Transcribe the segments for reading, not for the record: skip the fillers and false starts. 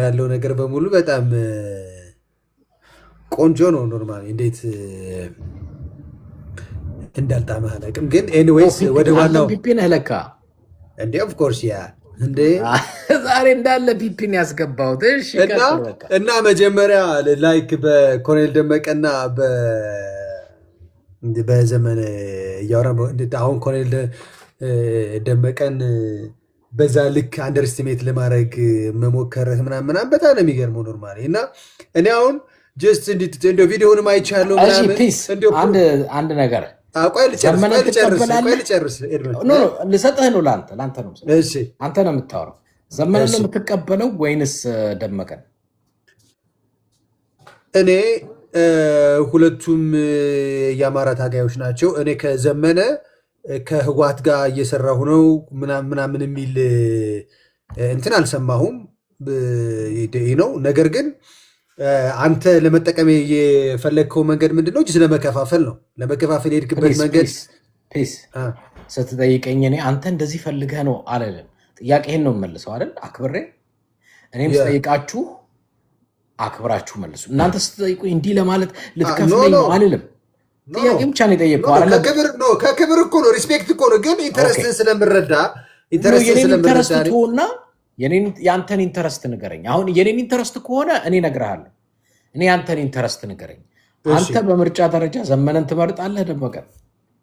ያለው ነገር በሙሉ በጣም ቆንጆ ነው። ኖርማሊ እንዴት እንዳልጣመህ አላውቅም፣ ግን ኤኒዌይስ ወደ ዋናው ፒፒን ለካ እንዴ ኦፍ ኮርስ ያ እንዴ ዛሬ እንዳለ ፒፒን ያስገባሁት። እሺ እና መጀመሪያ ላይክ በኮሎኔል ደመቀና በዘመነ እያወራን አሁን ኮሎኔል ደመቀን በዛ ልክ አንደርስቲሜት ለማድረግ መሞከርህ ምናምን በጣም ነው የሚገርመው ኖርማሊ። እና እኔ አሁን ጀስት እንደ ቪዲዮንም አይቻለሁ ምናምን አንድ ነገር ቆይ ልጨርስ ልሰጥህ ነው። ለአንተ ነው አንተ ነው የምታወራው። ዘመንን ነው የምትቀበለው ወይንስ ደመቀን? እኔ ሁለቱም የአማራ ታጋዮች ናቸው። እኔ ከዘመነ ከህወሓት ጋር እየሰራሁ ነው ምናምን የሚል እንትን አልሰማሁም ነው። ነገር ግን አንተ ለመጠቀም የፈለግከው መንገድ ምንድን ነው? ለመከፋፈል ነው። ለመከፋፈል የሄድክበት መንገድ ስትጠይቀኝ እኔ አንተ እንደዚህ ፈልገህ ነው አልልም። ጥያቄህን ነው የምመልሰው አይደል? አክብሬ እኔም ስጠይቃችሁ አክብራችሁ መልሱ። እናንተ ስትጠይቁኝ እንዲህ ለማለት ልትከፍለኝ ነው አልልም። ጥያቄ ብቻ ነው የጠየቅኩህ። ከክብር እኮ ነው፣ ሪስፔክት እኮ ነው። ግን ኢንተረስትን ስለምረዳ ሆና የአንተን ኢንተረስት ንገረኝ። አሁን የኔን ኢንተረስት ከሆነ እኔ እነግርሃለሁ። እኔ የአንተን ኢንተረስት ንገረኝ። አንተ በምርጫ ደረጃ ዘመነን ትመርጣለህ ደመቀን?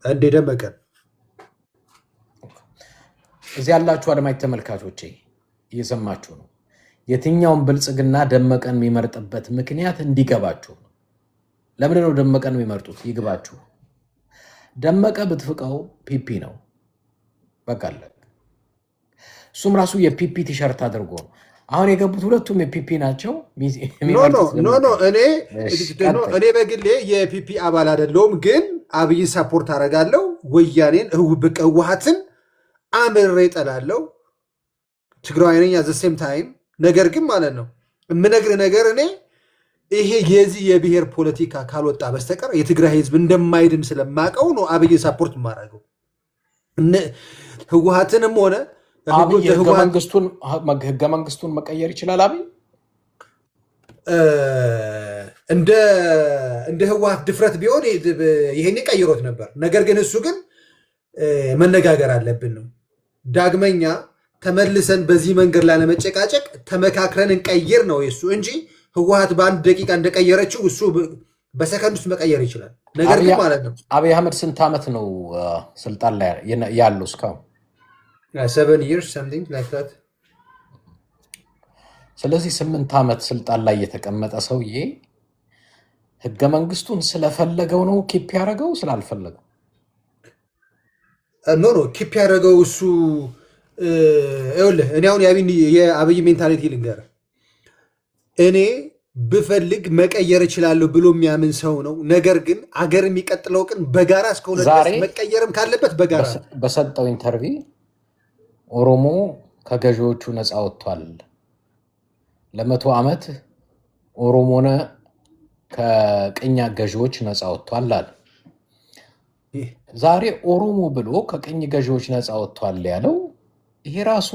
እንዴ ደመቀን። እዚህ ያላችሁ አድማጭ ተመልካቾቼ እየሰማችሁ ነው። የትኛውን ብልጽግና ደመቀን የሚመርጥበት ምክንያት እንዲገባችሁ ነው። ለምን ነው ደመቀን የሚመርጡት? ይግባችሁ። ደመቀ ብትፍቀው ፒፒ ነው በቃ አለ። እሱም ራሱ የፒፒ ቲሸርት አድርጎ ነው። አሁን የገቡት ሁለቱም የፒፒ ናቸው። እኔ በግሌ የፒፒ አባል አይደለሁም፣ ግን አብይን ሳፖርት አደርጋለሁ። ወያኔን ህወሓትን አምሬ እጠላለሁ። ትግራዋይ ነኝ አት ዘ ሴም ታይም። ነገር ግን ማለት ነው የምነግርህ ነገር እኔ ይሄ የዚህ የብሔር ፖለቲካ ካልወጣ በስተቀር የትግራይ ህዝብ እንደማይድን ስለማውቀው ነው አብይን ሳፖርት የማደርገው። ህወሓትንም ሆነ ህገ መንግስቱን መቀየር ይችላል አብይ እንደ ህወሓት ድፍረት ቢሆን ይሄን ቀይሮት ነበር። ነገር ግን እሱ ግን መነጋገር አለብን ነው ዳግመኛ ተመልሰን በዚህ መንገድ ላለመጨቃጨቅ ተመካክረን እንቀይር ነው የሱ እንጂ ህወሓት በአንድ ደቂቃ እንደቀየረችው እሱ በሰከንድ ውስጥ መቀየር ይችላል። ነገር ግን ማለት ነው አብይ አህመድ ስንት ዓመት ነው ስልጣን ላይ ያለው? እስካሁን 7 years something like that። ስለዚህ 8 ዓመት ስልጣን ላይ የተቀመጠ ሰውዬ ህገ መንግስቱን ስለፈለገው ነው ኪፕ ያደረገው ስላልፈለገው? ኖ ኪፕ ያደረገው እሱ እኔ አሁን የአብይ ሜንታሊቲ ልንገርህ። እኔ ብፈልግ መቀየር እችላለሁ ብሎ የሚያምን ሰው ነው። ነገር ግን አገር የሚቀጥለው ቀን በጋራ እስከሆነ ድረስ መቀየርም ካለበት በጋራ። በሰጠው ኢንተርቪው ኦሮሞ ከገዢዎቹ ነፃ ወጥቷል፣ ለ100 ዓመት ኦሮሞነ ከቅኝ ገዢዎች ነፃ ወጥቷል አለ። ዛሬ ኦሮሞ ብሎ ከቅኝ ገዢዎች ነፃ ወጥቷል ያለው ይሄ ራሱ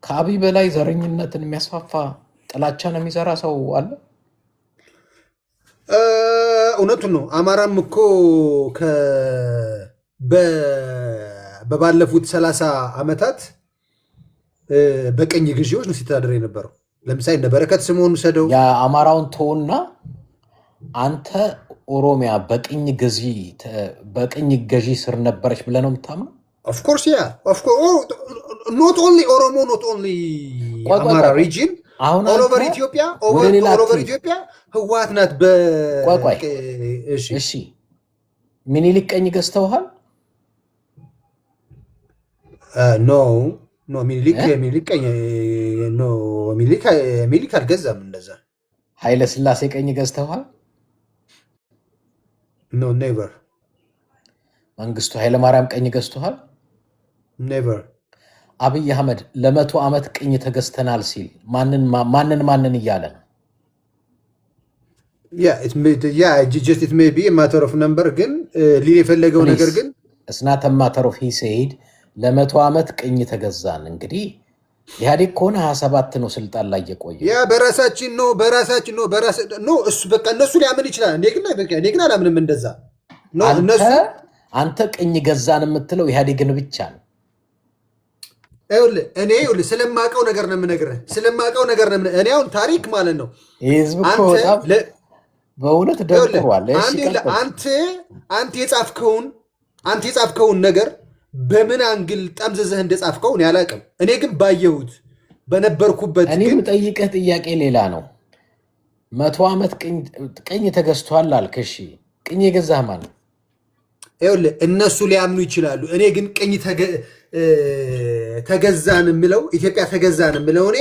ከአብይ በላይ ዘረኝነትን የሚያስፋፋ ጥላቻን የሚዘራ ሰው አለ? እውነቱን ነው። አማራም እኮ በባለፉት 30 ዓመታት በቀኝ ገዢዎች ነው ሲተዳደር የነበረው። ለምሳሌ እነ በረከት ስምኦን ሰደው የአማራውን ተውና አንተ ኦሮሚያ በቅኝ ገዢ ስር ነበረች ብለህ ነው የምታምነው? ኦፍኮርስ ያ ኖት ኦንሊ ኦሮሞ ኖት ኦንሊ አማራ ሪጅን ኦል ኦቨር ኢትዮጵያ ህወሓት ናት። እሺ ምኒልክ ቀኝ ገዝተውሃል? ኖ ሚኒሊክ አልገዛም። እንደዛ ኃይለ ስላሴ ቀኝ ገዝተውሃል? ኖ ኔቨር። መንግስቱ ኃይለማርያም ቀኝ ገዝተዋል? ኔቨር። አብይ አህመድ ለ100 ዓመት ቅኝ ተገዝተናል ሲል ማንን እያለ ነው? it may be a matter of number ግን ሊል የፈለገው ነገር ግን it's not a matter of he said ለ100 ዓመት ቅኝ ተገዛን። እንግዲህ ኢህአዴግ ከሆነ 27 ነው ስልጣን ላይ የቆየ። ያ በራሳችን ነው እሱ በቃ እነሱ ሊያምን ይችላል። እኔ ግን አላምንም እንደዛ ነው። እነሱ አንተ ቅኝ ገዛን የምትለው ኢህአዴግን ብቻ ነው። እኔ ስለማውቀው ነገር ነው የምነግርህ። እኔ አሁን ታሪክ ማለት ነው ህዝብ እኮ በጣም በእውነት ደርቋል። አንተ የጻፍከውን ነገር በምን አንግል ጠምዝዘህ እንደጻፍከው እኔ አላውቅም። እኔ ግን ባየሁት በነበርኩበት እኔ የምጠይቅህ ጥያቄ ሌላ ነው። 100 ዓመት ቅኝ ተገዝቷል አልክ። እሺ ቅኝ የገዛህ ማን ነው? እነሱ ሊያምኑ ይችላሉ። እኔ ግን ቅኝ ተገዛን የምለው ኢትዮጵያ ተገዛን የምለው እኔ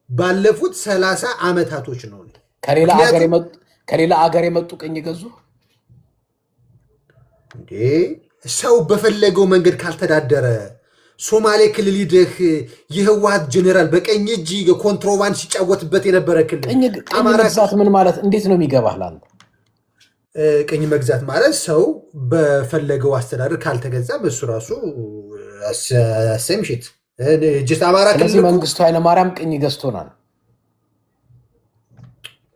ባለፉት 30 ዓመታቶች ነው። ከሌላ አገር የመጡ ቅኝ ገዙ እንዴ? ሰው በፈለገው መንገድ ካልተዳደረ ሶማሌ ክልል ሂደህ የህወሓት ጀኔራል በቀኝ እጅ ኮንትሮባንድ ሲጫወትበት የነበረ ክልል ቅኝ መግዛት ምን ማለት እንዴት ነው የሚገባህ ለአንተ? ቅኝ መግዛት ማለት ሰው በፈለገው አስተዳደር ካልተገዛም እሱ ራሱ አሰምሽት ጅት አማራ ክልል መንግስቱ ኃይለማርያም ቅኝ ገዝቶናል።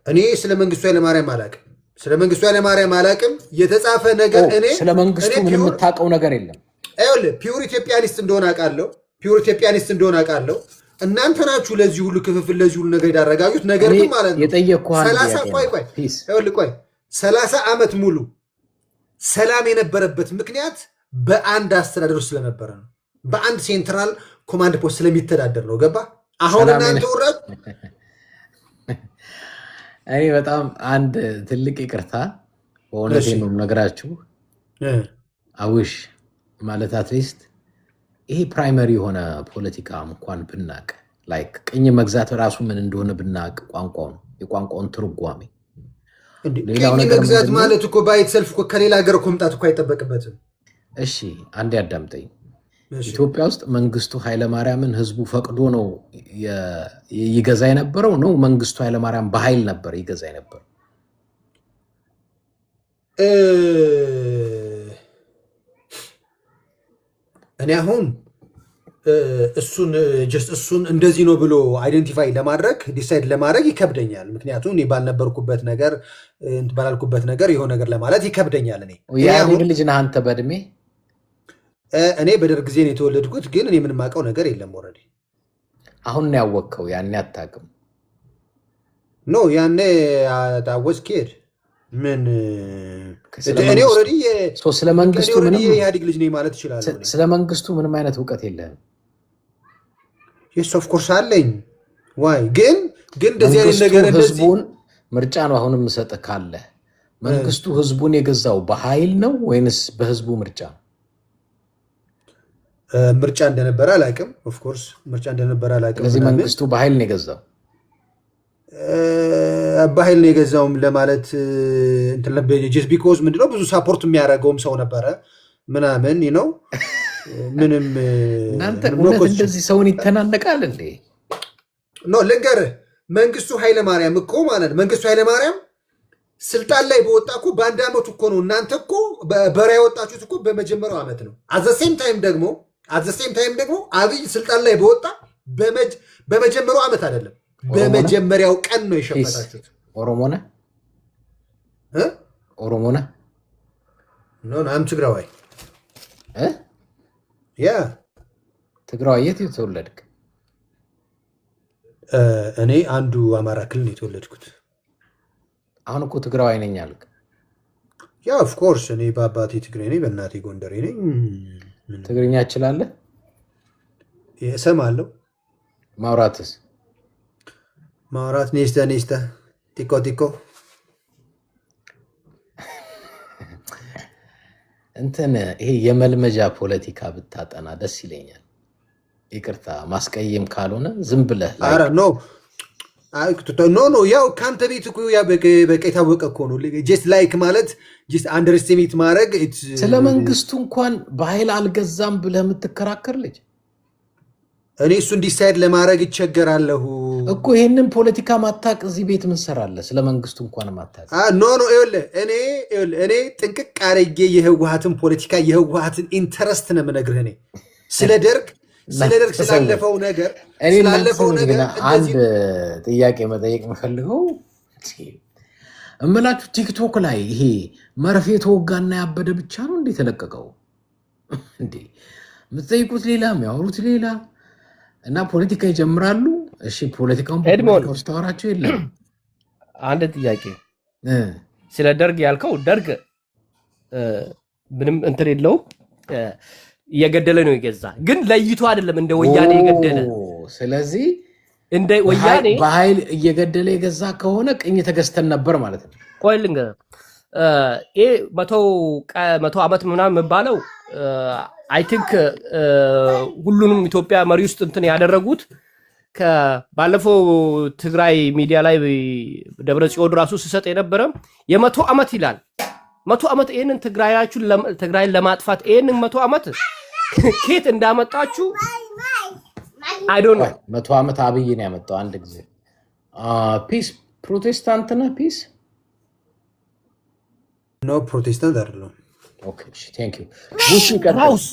እኔ ስለ መንግስቱ ኃይለማርያም አላቅም። የተጻፈ ነገር እኔ ስለ መንግስቱ ምንም የምታውቀው ነገር የለም። ፒውር ኢትዮጵያኒስት እንደሆነ አውቃለሁ። እናንተ ናችሁ ለዚህ ሁሉ ክፍፍል ለዚህ ሁሉ ነገር ያዳረጋችሁት። ነገር ግን ማለት ነው 30 ዓመት ሙሉ ሰላም የነበረበት ምክንያት በአንድ አስተዳደር ስለነበረ ነው። በአንድ ሴንትራል ኮማንድ ፖስት ስለሚተዳደር ነው። ገባ? አሁን እናንተ ወራድ እኔ በጣም አንድ ትልቅ ይቅርታ በእውነቴ ነው ነገራችሁ። አውሽ ማለት አትሊስት ይሄ ፕራይመሪ የሆነ ፖለቲካ እንኳን ብናቅ ላይክ ቅኝ መግዛት ራሱ ምን እንደሆነ ብናቅ የቋንቋውን ትርጓሜ ቅኝ መግዛት ማለት እኮ ባይት ሰልፍ እኮ ከሌላ ሀገር መምጣት እኮ አይጠበቅበትም። እሺ አንዴ አዳምጠኝ። ኢትዮጵያ ውስጥ መንግስቱ ኃይለማርያምን ህዝቡ ፈቅዶ ነው ይገዛ የነበረው ነው? መንግስቱ ኃይለማርያም በኃይል ነበር ይገዛ የነበረው? እኔ አሁን እሱን እንደዚህ ነው ብሎ አይደንቲፋይ ለማድረግ ዲሳይድ ለማድረግ ይከብደኛል። ምክንያቱም እኔ ባላልኩበት ነገር የሆነ ነገር ለማለት ይከብደኛል። የኢህአዴግ ልጅ ነህ አንተ በእድሜ። እኔ በደርግ ጊዜ ነው የተወለድኩት፣ ግን እኔ ምንም አውቀው ነገር የለም። ኦልሬዲ አሁን ነው ያወቅከው፣ ያኔ አታውቅም። ኖ ያኔ ታወስ ኬድ ምን እኔ ኦልሬዲ ስለ መንግስቱ ምንም የኢህአዴግ ልጅ ነኝ ማለት እችላለሁ። ስለ መንግስቱ ምንም አይነት እውቀት የለህም? የስ ኦፍ ኮርስ አለኝ። ዋይ ግን እንደዚህ አይነት ነገር ህዝቡን ምርጫ ነው አሁን የምሰጥህ ካለ መንግስቱ ህዝቡን የገዛው በኃይል ነው ወይንስ በህዝቡ ምርጫ? ምርጫ እንደነበረ አላውቅም። ኦፍ ኮርስ ምርጫ እንደነበረ አላውቅም። ስለዚህ መንግስቱ በኃይል ነው የገዛው። በኃይል ነው የገዛውም ለማለት ጀስት ቢኮዝ ምንድነው ብዙ ሳፖርት የሚያደርገውም ሰው ነበረ ምናምን ነው። ምንም እናንተ እንደዚህ ሰውን ይተናነቃል እንዴ? ኖ ልንገርህ፣ መንግስቱ ኃይለማርያም እኮ ማለት መንግስቱ ኃይለማርያም ስልጣን ላይ በወጣ እኮ በአንድ ዓመቱ እኮ ነው። እናንተ እኮ በራ ያወጣችሁት እኮ በመጀመሪያው ዓመት ነው። አዘሴም ታይም ደግሞ አብይ ስልጣን ላይ በወጣ በመጀመሪያው ዓመት አይደለም፣ በመጀመሪያው ቀን ነው የሸፈታችሁት። ኦሮሞ ነህ? ኖ አም ትግራዋይ። ያ ትግራዋይ የት የተወለድክ? እኔ አንዱ አማራ ክልል ነው የተወለድኩት። አሁን እኮ ትግራዋይ ነኝ አልክ። ያ ኦፍኮርስ እኔ በአባቴ ትግሬ ነኝ፣ በእናቴ ጎንደሬ ነኝ። ትግርኛ እችላለህ? እሰማለሁ። ማውራትስ? ማውራት ኔስታ ቲኮ እንትን ይሄ የመልመጃ ፖለቲካ ብታጠና ደስ ይለኛል። ይቅርታ ማስቀየም ካልሆነ ዝም ብለህ ኖ ያው ከአንተ ቤት እኮ በቃ የታወቀ እኮ ነው። ጀስት ላይክ ማለት ጀስት አንደርስቲሜት ማድረግ። ስለ መንግስቱ እንኳን በኃይል አልገዛም ብለህ የምትከራከር ልጅ እኔ እሱን ዲሳይድ ለማድረግ ይቸገራለሁ እኮ። ይሄንን ፖለቲካ ማታቅ እዚህ ቤት ምን ሰራለህ? ስለ መንግስቱ እንኳን ማታቅ። ኖ እኔ ጥንቅቅ አድርጌ የህወሓትን ፖለቲካ የህወሓትን ኢንተረስት ነው የምነግርህ። እኔ ስለ ደርግ ስለደርግ ስላለፈው ነገር አንድ ጥያቄ መጠየቅ የምፈልገው እምላችሁ ቲክቶክ ላይ ይሄ መርፌ ተወጋና ያበደ ብቻ ነው እንዴ ተለቀቀው? እንዴ የምትጠይቁት ሌላ የሚያወሩት ሌላ እና ፖለቲካ ይጀምራሉ። እሺ ፖለቲካውን ውስጥ ታወራቸው የለም። አንድ ጥያቄ ስለ ደርግ ያልከው ደርግ ምንም እንትን የለውም እየገደለ ነው የገዛ ግን ለይቶ አይደለም እንደ ወያኔ የገደለ። ስለዚህ እንደ ወያኔ በኃይል እየገደለ የገዛ ከሆነ ቅኝ ተገዝተን ነበር ማለት ነው። ቆይ ልንገርህ ይሄ መቶ ዓመት ምናምን የሚባለው አይ ቲንክ ሁሉንም ኢትዮጵያ መሪ ውስጥ እንትን ያደረጉት ባለፈው ትግራይ ሚዲያ ላይ ደብረ ጽዮን ራሱ ሲሰጥ የነበረ የመቶ ዓመት ይላል። 100 ዓመት ይሄንን ትግራይን ለማጥፋት ይሄንን 100 ዓመት ከየት እንዳመጣችሁ አይ ዶንት ኖ። 100 ዓመት አብይ ነው ያመጣው። አንድ ጊዜ ፒስ ፕሮቴስታንት ነው ፒስ ኖ ፕሮቴስታንት አይደለም። ኦኬ እሺ ቴንክ ዩ ቡሽ ራውስ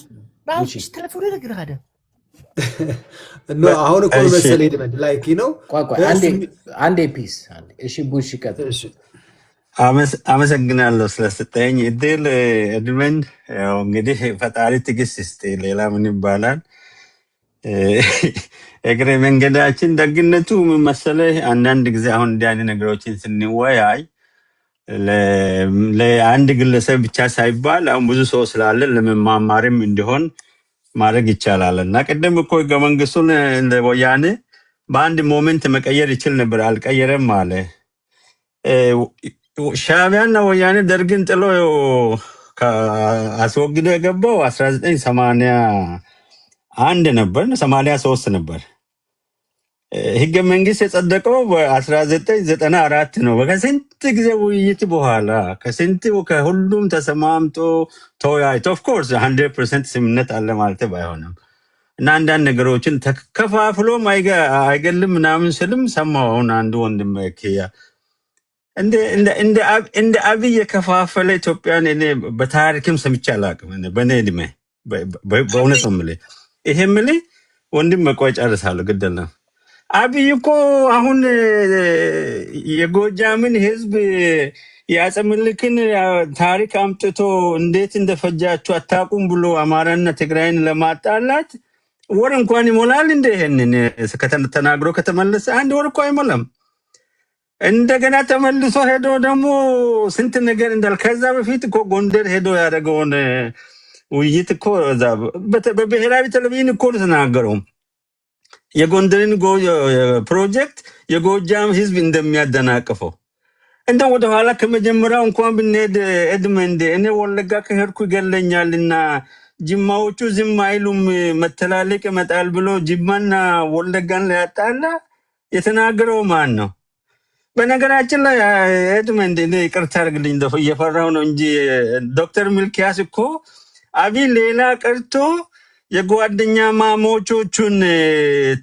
ተለፎነ ነገር አደ ኖ አሁን እኮ መሰለኝ ድመድ ላይክ ነው። ቆይ አንዴ ፒስ አንዴ እሺ ቡሽ ይቀጥል። እሺ አመሰግናለሁ ስለሰጠኝ እድል ኤድመንድ። ያው እንግዲህ ፈጣሪ ትዕግስት ይስጥ፣ ሌላ ምን ይባላል? እግረ መንገዳችን ደግነቱ ምን መሰለህ፣ አንዳንድ ጊዜ አሁን እንዲህ አይነት ነገሮችን ስንወያይ ለአንድ ግለሰብ ብቻ ሳይባል አሁን ብዙ ሰው ስላለ ለመማማርም እንዲሆን ማድረግ ይቻላል። እና ቅድም እኮ ህገ መንግስቱን እንደ ወያኔ በአንድ ሞመንት መቀየር ይችል ነበር፣ አልቀየረም አለ። ሻዕቢያና ወያኔ ደርግን ጥሎ አስወግዶ የገባው 1981 ነበር፣ 83 ነበር። ህገ መንግስት የጸደቀው በ1994 ነው። ከስንት ጊዜ ውይይት በኋላ ከሁሉም ተሰማምቶ ተወያይቶ ኦፍኮርስ 100% ስምምነት አለ ማለት ባይሆንም እና አንዳንድ ነገሮችን ተከፋፍሎም አይገልም ምናምን ስልም ሰማሁ። አሁን አንዱ ወንድም ከያ እንደ አብይ የከፋፈለ ኢትዮጵያን እኔ በታሪክም ሰምቼ አላውቅም። በእኔ እድሜ በእውነት ነው የምልህ። ይሄ የምልህ ወንድም መቆይ ጨርሳለሁ ግደል ነው። አብይ እኮ አሁን የጎጃምን ህዝብ የአፄ ምኒልክን ታሪክ አምጥቶ እንዴት እንደፈጃችሁ አታውቁም ብሎ አማራና ትግራይን ለማጣላት ወር እንኳን ይሞላል እንደ ይሄንን ተናግሮ ከተመለሰ 1 ወር እኮ አይሞላም። እንደገና ተመልሶ ሄዶ ደግሞ ስንት ነገር እንዳል ከዛ በፊት እኮ ጎንደር ሄዶ ያደረገውን ውይይት እኮ በብሔራዊ ቴሌቪዥን እኮ ተናገረው። የጎንደርን ፕሮጀክት የጎጃም ህዝብ እንደሚያደናቅፈው እንደ ወደ ኋላ ከመጀመሪያው እንኳን ብንሄድ ኤድመንድ እኔ ወለጋ ከሄድኩ ይገለኛልና ጅማዎቹ ዝም አይሉም መተላለቅ ይመጣል ብሎ ጅማና ወለጋን ላይ ያጣላ የተናገረው ማን ነው? በነገራችን ላይ ኤድመንድ እኔ ይቅርታ አድርግልኝ እየፈራሁ ነው እንጂ ዶክተር ሚልኪያስ እኮ አብይ ሌላ ቀርቶ የጓደኛ ማሞቾቹን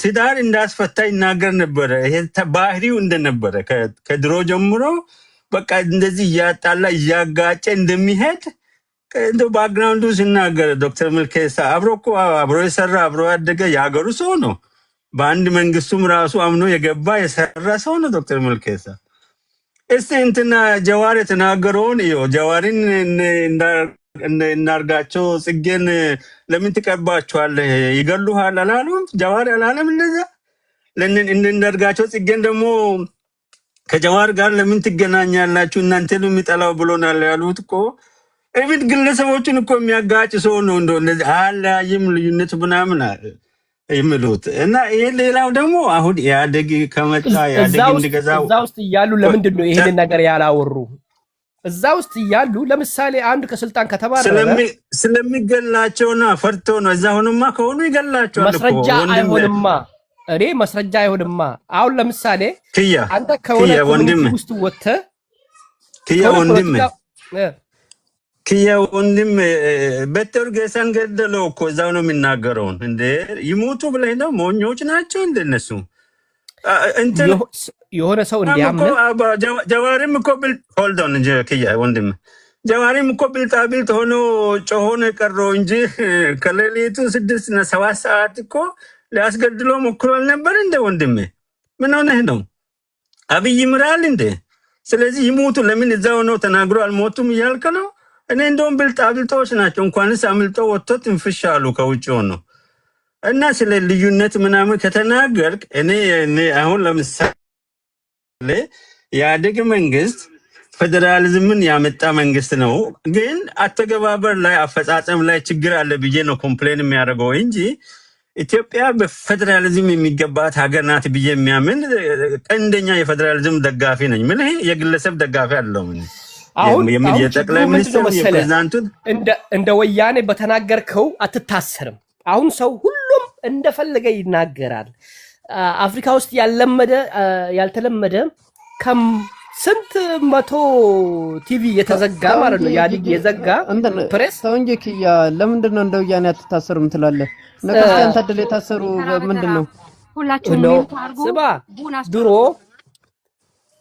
ትዳር እንዳስፈታ ይናገር ነበረ። ይሄ ባህሪው እንደነበረ ከድሮ ጀምሮ በቃ እንደዚህ እያጣላ እያጋጨ እንደሚሄድ እንደው ባክግራውንዱ ሲናገር ዶክተር ሚልኪያስ አብሮ የሰራ አብሮ ያደገ የሀገሩ ሰው ነው። በአንድ መንግስቱም ራሱ አምኖ የገባ የሰራ ሰው ነው ዶክተር ሚልኪያስ። እስቲ እንትና ጀዋር የተናገረውን ጀዋርን እናርጋቸው ጽጌን ለምን ትቀርባቸዋለህ? ይገሉሃል አላሉም? ጀዋር አላለም እንደዛ? እናርጋቸው ጽጌን ደግሞ ከጀዋር ጋር ለምን ትገናኛላችሁ? እናንተን የሚጠላው ብሎናል ያሉት እኮ እብድ ግለሰቦችን እኮ የሚያጋጭ ሰው ነው። እንደዚህ አላይም ልዩነት ምናምን የሚሉት እና ይሄ ሌላው ደግሞ አሁን ኢህአዴግ ከመጣ ኢህአዴግ እንዲገዛው እዛ ውስጥ እያሉ ለምንድን ነው ይሄንን ነገር ያላወሩ? እዛ ውስጥ እያሉ ለምሳሌ አንድ ከስልጣን ከተባረረ ስለሚገላቸውና ፈርቶ ነው። እዛ ሆኖማ ከሆኑ ይገላቸዋል። መስረጃ አይሆንማ። እኔ መስረጃ አይሆንማ። አሁን ለምሳሌ አንተ ከሆነ ኮሚኒቲ ውስጥ ወጥተህ ክያ ወንድም በተር ገሳን ገደለው እኮ እዛው ነው የሚናገረውን። እንደ ይሞቱ ብለህ ነው? ሞኞች ናቸው እንደነሱ የሆነ ሰው እንዲያምን ጀዋርም እኮ ሆልድ ኦን ክያ ወንድም ጀዋሪም እኮ ብልጣብልጥ ሆኖ ጮሆን የቀረው እንጂ ከሌሊቱ 6 እና 7 ሰዓት እኮ ሊያስገድሎ ሞክሮ አልነበር እንደ ወንድሜ? ምን ሆነህ ነው? አብይ ይምራል እንደ? ስለዚህ ይሞቱ ለምን እዛው ነው ተናግሮ አልሞቱም እያልከ ነው? እኔ እንደውም ብልጣብልጦች ናቸው እንኳንስ አምልጦ ወጥቶ ትንፍሽ አሉ ከውጭ ሆኖ እና ስለ ልዩነት ምናምን ከተናገርክ እኔ አሁን ለምሳሌ የኢህአዴግ መንግስት ፌደራሊዝምን ያመጣ መንግስት ነው፣ ግን አተገባበር ላይ አፈጻጸም ላይ ችግር አለ ብዬ ነው ኮምፕሌን የሚያደርገው እንጂ ኢትዮጵያ በፌደራሊዝም የሚገባት ሀገር ናት ብዬ የሚያምን ቀንደኛ የፌደራሊዝም ደጋፊ ነኝ። ምን የግለሰብ ደጋፊ አይደለሁም። አሁን የጠቅላይ ሚኒስትሩ የፕሬዝዳንቱን እንደ ወያኔ በተናገርከው አትታሰርም። አሁን ሰው ሁሉም እንደፈለገ ይናገራል። አፍሪካ ውስጥ ያልተለመደ ስንት መቶ ቲቪ የተዘጋ ማለት ነው ያዲግ የዘጋ ፕሬስ ሰው እንጂ ኪያ ለምንድን ነው እንደ ወያኔ አትታሰሩም ትላለህ? ነከስቲያን ታደለ የታሰሩ ምንድን ነው? ሁላችሁም ስባ ድሮ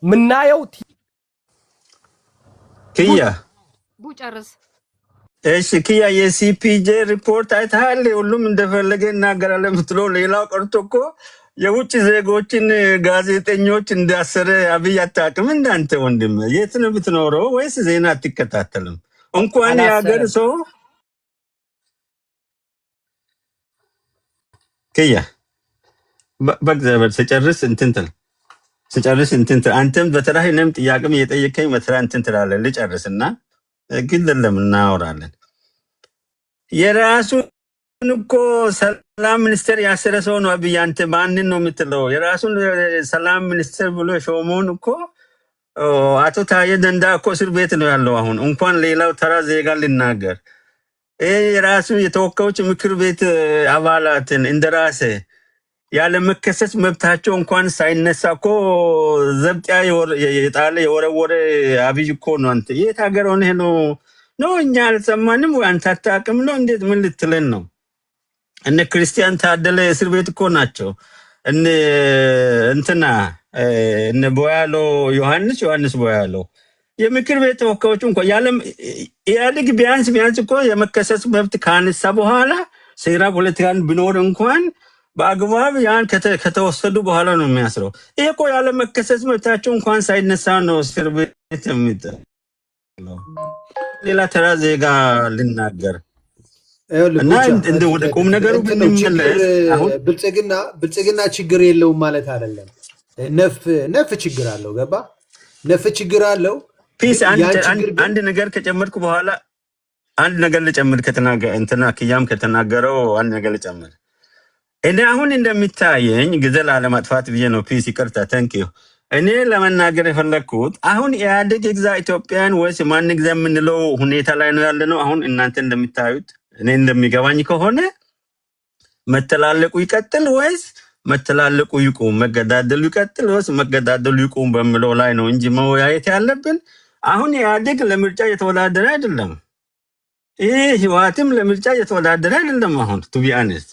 ምናየው ኪያ ቡጨርስ እሺ ኪያ የሲፒጄ ሪፖርት አይተሃል? ሁሉም እንደፈለገ ይናገራል የምትለው ሌላው ቀርቶ እኮ የውጭ ዜጎችን ጋዜጠኞች እንዳሰረ አብይ አታውቅም? እንዳንተ ወንድም የት ነው ብትኖረው? ወይስ ዜና አትከታተልም? እንኳን የሀገር ሰው ኪያ በእግዚአብሔር ስጨርስ እንትን ትል አንተም በተራህ እኔም ጥያቄም እየጠየቀኝ በተራ እንትን ትላለህ። ልጨርስና ግን እናወራለን። የራሱን እኮ ሰላም ሚኒስቴር ያሰረ ሰው ነው አብይ። አንተ ማንን ነው የምትለው? የራሱን ሰላም ሚኒስቴር ብሎ ሾመውን እኮ አቶ ታዬ ደንዳ እኮ እስር ቤት ነው ያለው አሁን። እንኳን ሌላው ተራ ዜጋ ሊናገር የራሱ የተወካዮች ምክር ቤት አባላትን እንደራሴ ያለ መከሰስ መብታቸው እንኳን ሳይነሳ እኮ ዘብጥያ የጣለ የወረወረ አብይ እኮ ነው። አንተ የት ሀገር ሆነህ ነው እኛ አልሰማንም ወይ አንተ አታውቅም ነው? እንዴት ምን ልትለን ነው? እነ ክርስቲያን ታደለ እስር ቤት እኮ ናቸው። እንትና እነ ቦያሎ ዮሐንስ ቦያሎ የምክር ቤት ተወካዮች እንኳን ያለም ኢህአዴግ ቢያንስ እኮ የመከሰስ መብት ካነሳ በኋላ ሴራ ፖለቲካን ቢኖር እንኳን በአግባብ ያን ከተወሰዱ በኋላ ነው የሚያስረው። ይሄ እኮ ያለ መከሰስ መብታቸው እንኳን ሳይነሳ ነው እስር ቤት የሚጥለው። ሌላ ተራ ዜጋ ልናገር እና እንደ ወደ ቁም ነገሩ ብንመለስ አሁን ብልጽግና ችግር የለውም ማለት አይደለም። ነፍ ችግር አለው። ገባ? ነፍ ችግር አለው። ፒስ አንድ ነገር ከጨመርኩ በኋላ አንድ ነገር ልጨምር እንትና ኪያም ከተናገረው አንድ ነገር ልጨምር። እኔ አሁን እንደሚታየኝ ጊዜ ላለማጥፋት ብዬ ነው። ፒስ ይቅርታ፣ ታንኪዩ። እኔ ለመናገር የፈለግኩት አሁን ኢህአዴግ ግዛ ኢትዮጵያን ወይስ ማን ግዛ የምንለው ሁኔታ ላይ ነው ያለነው። አሁን እናንተ እንደምታዩት እኔ እንደሚገባኝ ከሆነ መተላለቁ ይቀጥል ወይስ መተላለቁ ይቁም፣ መገዳደሉ ይቀጥል ወይስ መገዳደሉ ይቁም በሚለው ላይ ነው እንጂ መወያየት ያለብን። አሁን ኢህአዴግ ለምርጫ የተወዳደረ አይደለም። ይህ ህወሓትም ለምርጫ የተወዳደረ አይደለም። አሁን ቱ ቢ ኦነስት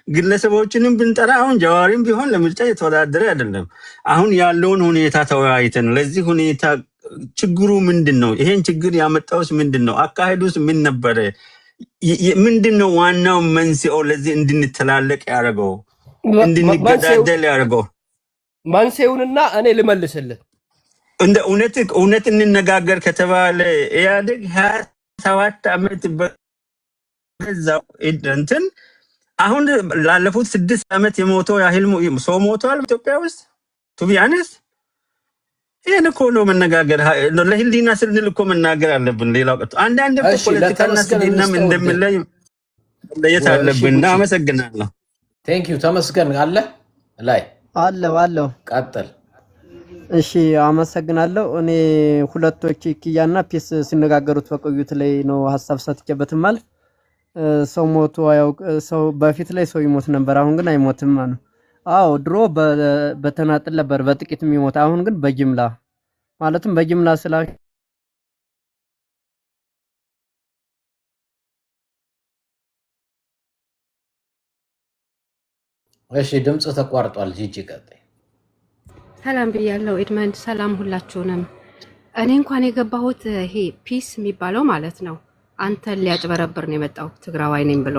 ግለሰቦችንም ብንጠራ አሁን ጀዋሪም ቢሆን ለምርጫ የተወዳደረ አይደለም። አሁን ያለውን ሁኔታ ተወያይተን ለዚህ ሁኔታ ችግሩ ምንድን ነው? ይሄን ችግር ያመጣውስ ምንድን ነው? አካሄዱስ ምን ነበረ? ምንድን ነው ዋናው መንስኤው ለዚህ እንድንተላለቅ ያደረገው እንድንገዳደል ያደረገው? መንስኤውንና እኔ ልመልስልህ። እንደ እውነት እንነጋገር ከተባለ ኢህአዴግ 27 ዓመት በዛው እንትን አሁን ላለፉት 6 ዓመት የሞተው ያህል ሰው ሞቷል ኢትዮጵያ ውስጥ። ቱ ቢ ኦነስት ይሄን እኮ ነው መነጋገር። ለህሊና ስንል እኮ መናገር አለብን። ሌላው ቀጥቶ አንዳንድ ፖለቲካና ስልናም እንደምንለይ ለየት አለብን። አመሰግናለሁ። ቴንክ ዩ። ተመስገን አለ ላይ አለው ቀጥል። እሺ አመሰግናለሁ። እኔ ሁለቶች ኪያና ፒስ ሲነጋገሩት በቆዩት ላይ ነው ሐሳብ ሰጥቼበትም ማለት ሰው ሞቶ አያውቅ። ሰው በፊት ላይ ሰው ይሞት ነበር፣ አሁን ግን አይሞትም ማለት። አዎ ድሮ በተናጥል ነበር በጥቂት የሚሞት፣ አሁን ግን በጅምላ ማለትም በጅምላ ስላ እሺ ድምጽ ተቋርጧል። ጂጂ ቀጥይ። ሰላም ብያለሁ ኤድመንድ። ሰላም ሁላችሁንም። እኔ እንኳን የገባሁት ይሄ ፒስ የሚባለው ማለት ነው አንተን ሊያጭበረብር ነው የመጣው ትግራዋይ ነኝ ብሎ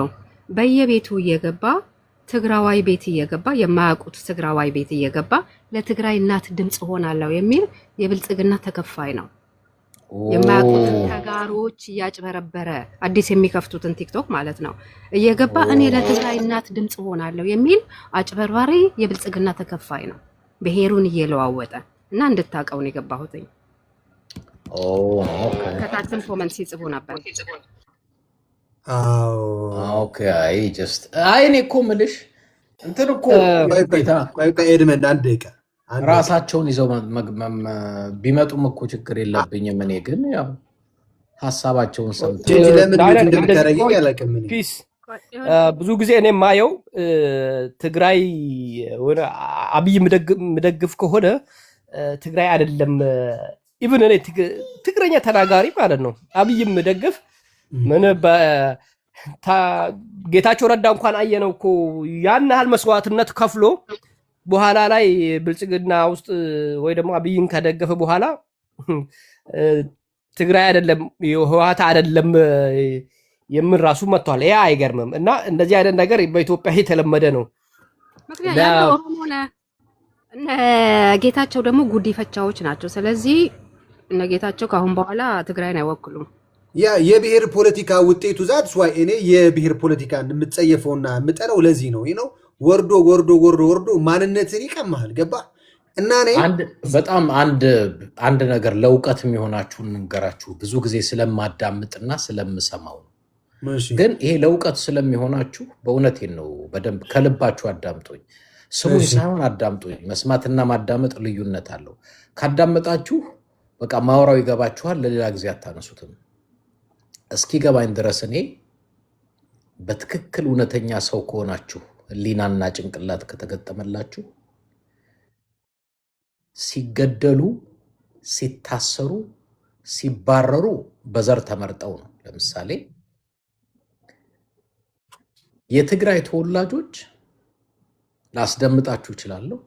በየቤቱ እየገባ ትግራዋይ ቤት እየገባ የማያውቁት ትግራዋይ ቤት እየገባ ለትግራይ እናት ድምጽ ሆናለሁ የሚል የብልጽግና ተከፋይ ነው። የማያውቁትን ተጋሮች እያጭበረበረ አዲስ የሚከፍቱትን ቲክቶክ ማለት ነው እየገባ እኔ ለትግራይ እናት ድምጽ ሆናለሁ የሚል አጭበርባሪ የብልጽግና ተከፋይ ነው። ብሔሩን እየለዋወጠ እና እንድታውቀው ነው የገባሁትኝ። ኦኬ ከታችን ኮመንት ሲጽፉ ነበር። ኦኬ አይ ጀስት አይ እኔ እኮ የምልሽ እንትን እኮ ኤድመንድ አንድ ደቂቃ ራሳቸውን ይዘው ቢመጡም እኮ ችግር የለብኝም። እኔ ግን ያው ሀሳባቸውን ሰምተው ለምን እንደምታረጊኝ አላውቅም። ፒስ ብዙ ጊዜ እኔ የማየው ትግራይ ወደ አብይ ምደግፍ ከሆነ ትግራይ አይደለም ኢቭን እኔ ትግረኛ ተናጋሪ ማለት ነው አብይም ምደግፍ ምን ጌታቸው ረዳ እንኳን አየነው እኮ ያን ያህል መስዋዕትነት ከፍሎ በኋላ ላይ ብልጽግና ውስጥ ወይ ደግሞ አብይን ከደገፈ በኋላ ትግራይ አይደለም ህወሓት አይደለም የምን ራሱ መጥቷል። ያ አይገርምም። እና እንደዚህ አይነት ነገር በኢትዮጵያ የተለመደ ነው። ምክንያቱም ኦሮሞ ጌታቸው ደግሞ ጉዲፈቻዎች ናቸው። ስለዚህ እነ ጌታቸው ካሁን በኋላ ትግራይን አይወክሉም። ያ የብሔር ፖለቲካ ውጤቱ ዛት ስዋይ እኔ የብሔር ፖለቲካን የምትጸየፈውና የምጠለው ለዚህ ነው ነው ወርዶ ወርዶ ወርዶ ወርዶ ማንነትን ይቀማል። ገባ እና እኔ በጣም አንድ ነገር ለውቀት የሚሆናችሁን ንገራችሁ። ብዙ ጊዜ ስለማዳምጥና ስለምሰማው ነው። ግን ይሄ ለውቀት ስለሚሆናችሁ በእውነቴን ነው። በደንብ ከልባችሁ አዳምጡኝ። ስሙኝ ሳይሆን አዳምጡኝ። መስማትና ማዳመጥ ልዩነት አለው። ካዳመጣችሁ በቃ ማውራው ይገባችኋል። ለሌላ ጊዜ አታነሱትም። እስኪገባኝ ድረስ እኔ በትክክል እውነተኛ ሰው ከሆናችሁ ህሊናና ጭንቅላት ከተገጠመላችሁ ሲገደሉ፣ ሲታሰሩ፣ ሲባረሩ በዘር ተመርጠው ነው። ለምሳሌ የትግራይ ተወላጆች ላስደምጣችሁ እችላለሁ።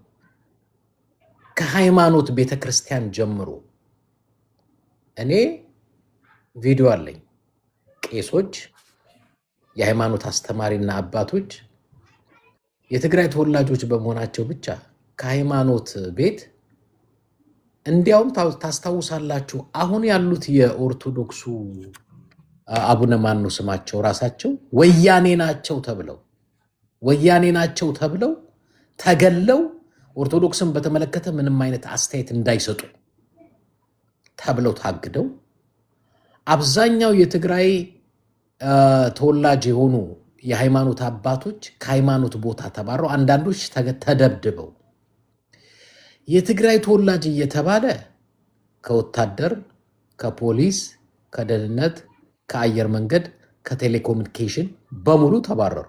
ከሃይማኖት ቤተክርስቲያን ጀምሮ እኔ ቪዲዮ አለኝ። ቄሶች፣ የሃይማኖት አስተማሪና አባቶች የትግራይ ተወላጆች በመሆናቸው ብቻ ከሃይማኖት ቤት እንዲያውም ታስታውሳላችሁ አሁን ያሉት የኦርቶዶክሱ አቡነ ማኑ ስማቸው ራሳቸው ወያኔ ናቸው ተብለው ተገለው ኦርቶዶክስን በተመለከተ ምንም አይነት አስተያየት እንዳይሰጡ ተብለው ታግደው አብዛኛው የትግራይ ተወላጅ የሆኑ የሃይማኖት አባቶች ከሃይማኖት ቦታ ተባረው አንዳንዶች ተደብድበው የትግራይ ተወላጅ እየተባለ ከወታደር፣ ከፖሊስ፣ ከደህንነት፣ ከአየር መንገድ፣ ከቴሌኮሙኒኬሽን በሙሉ ተባረሩ።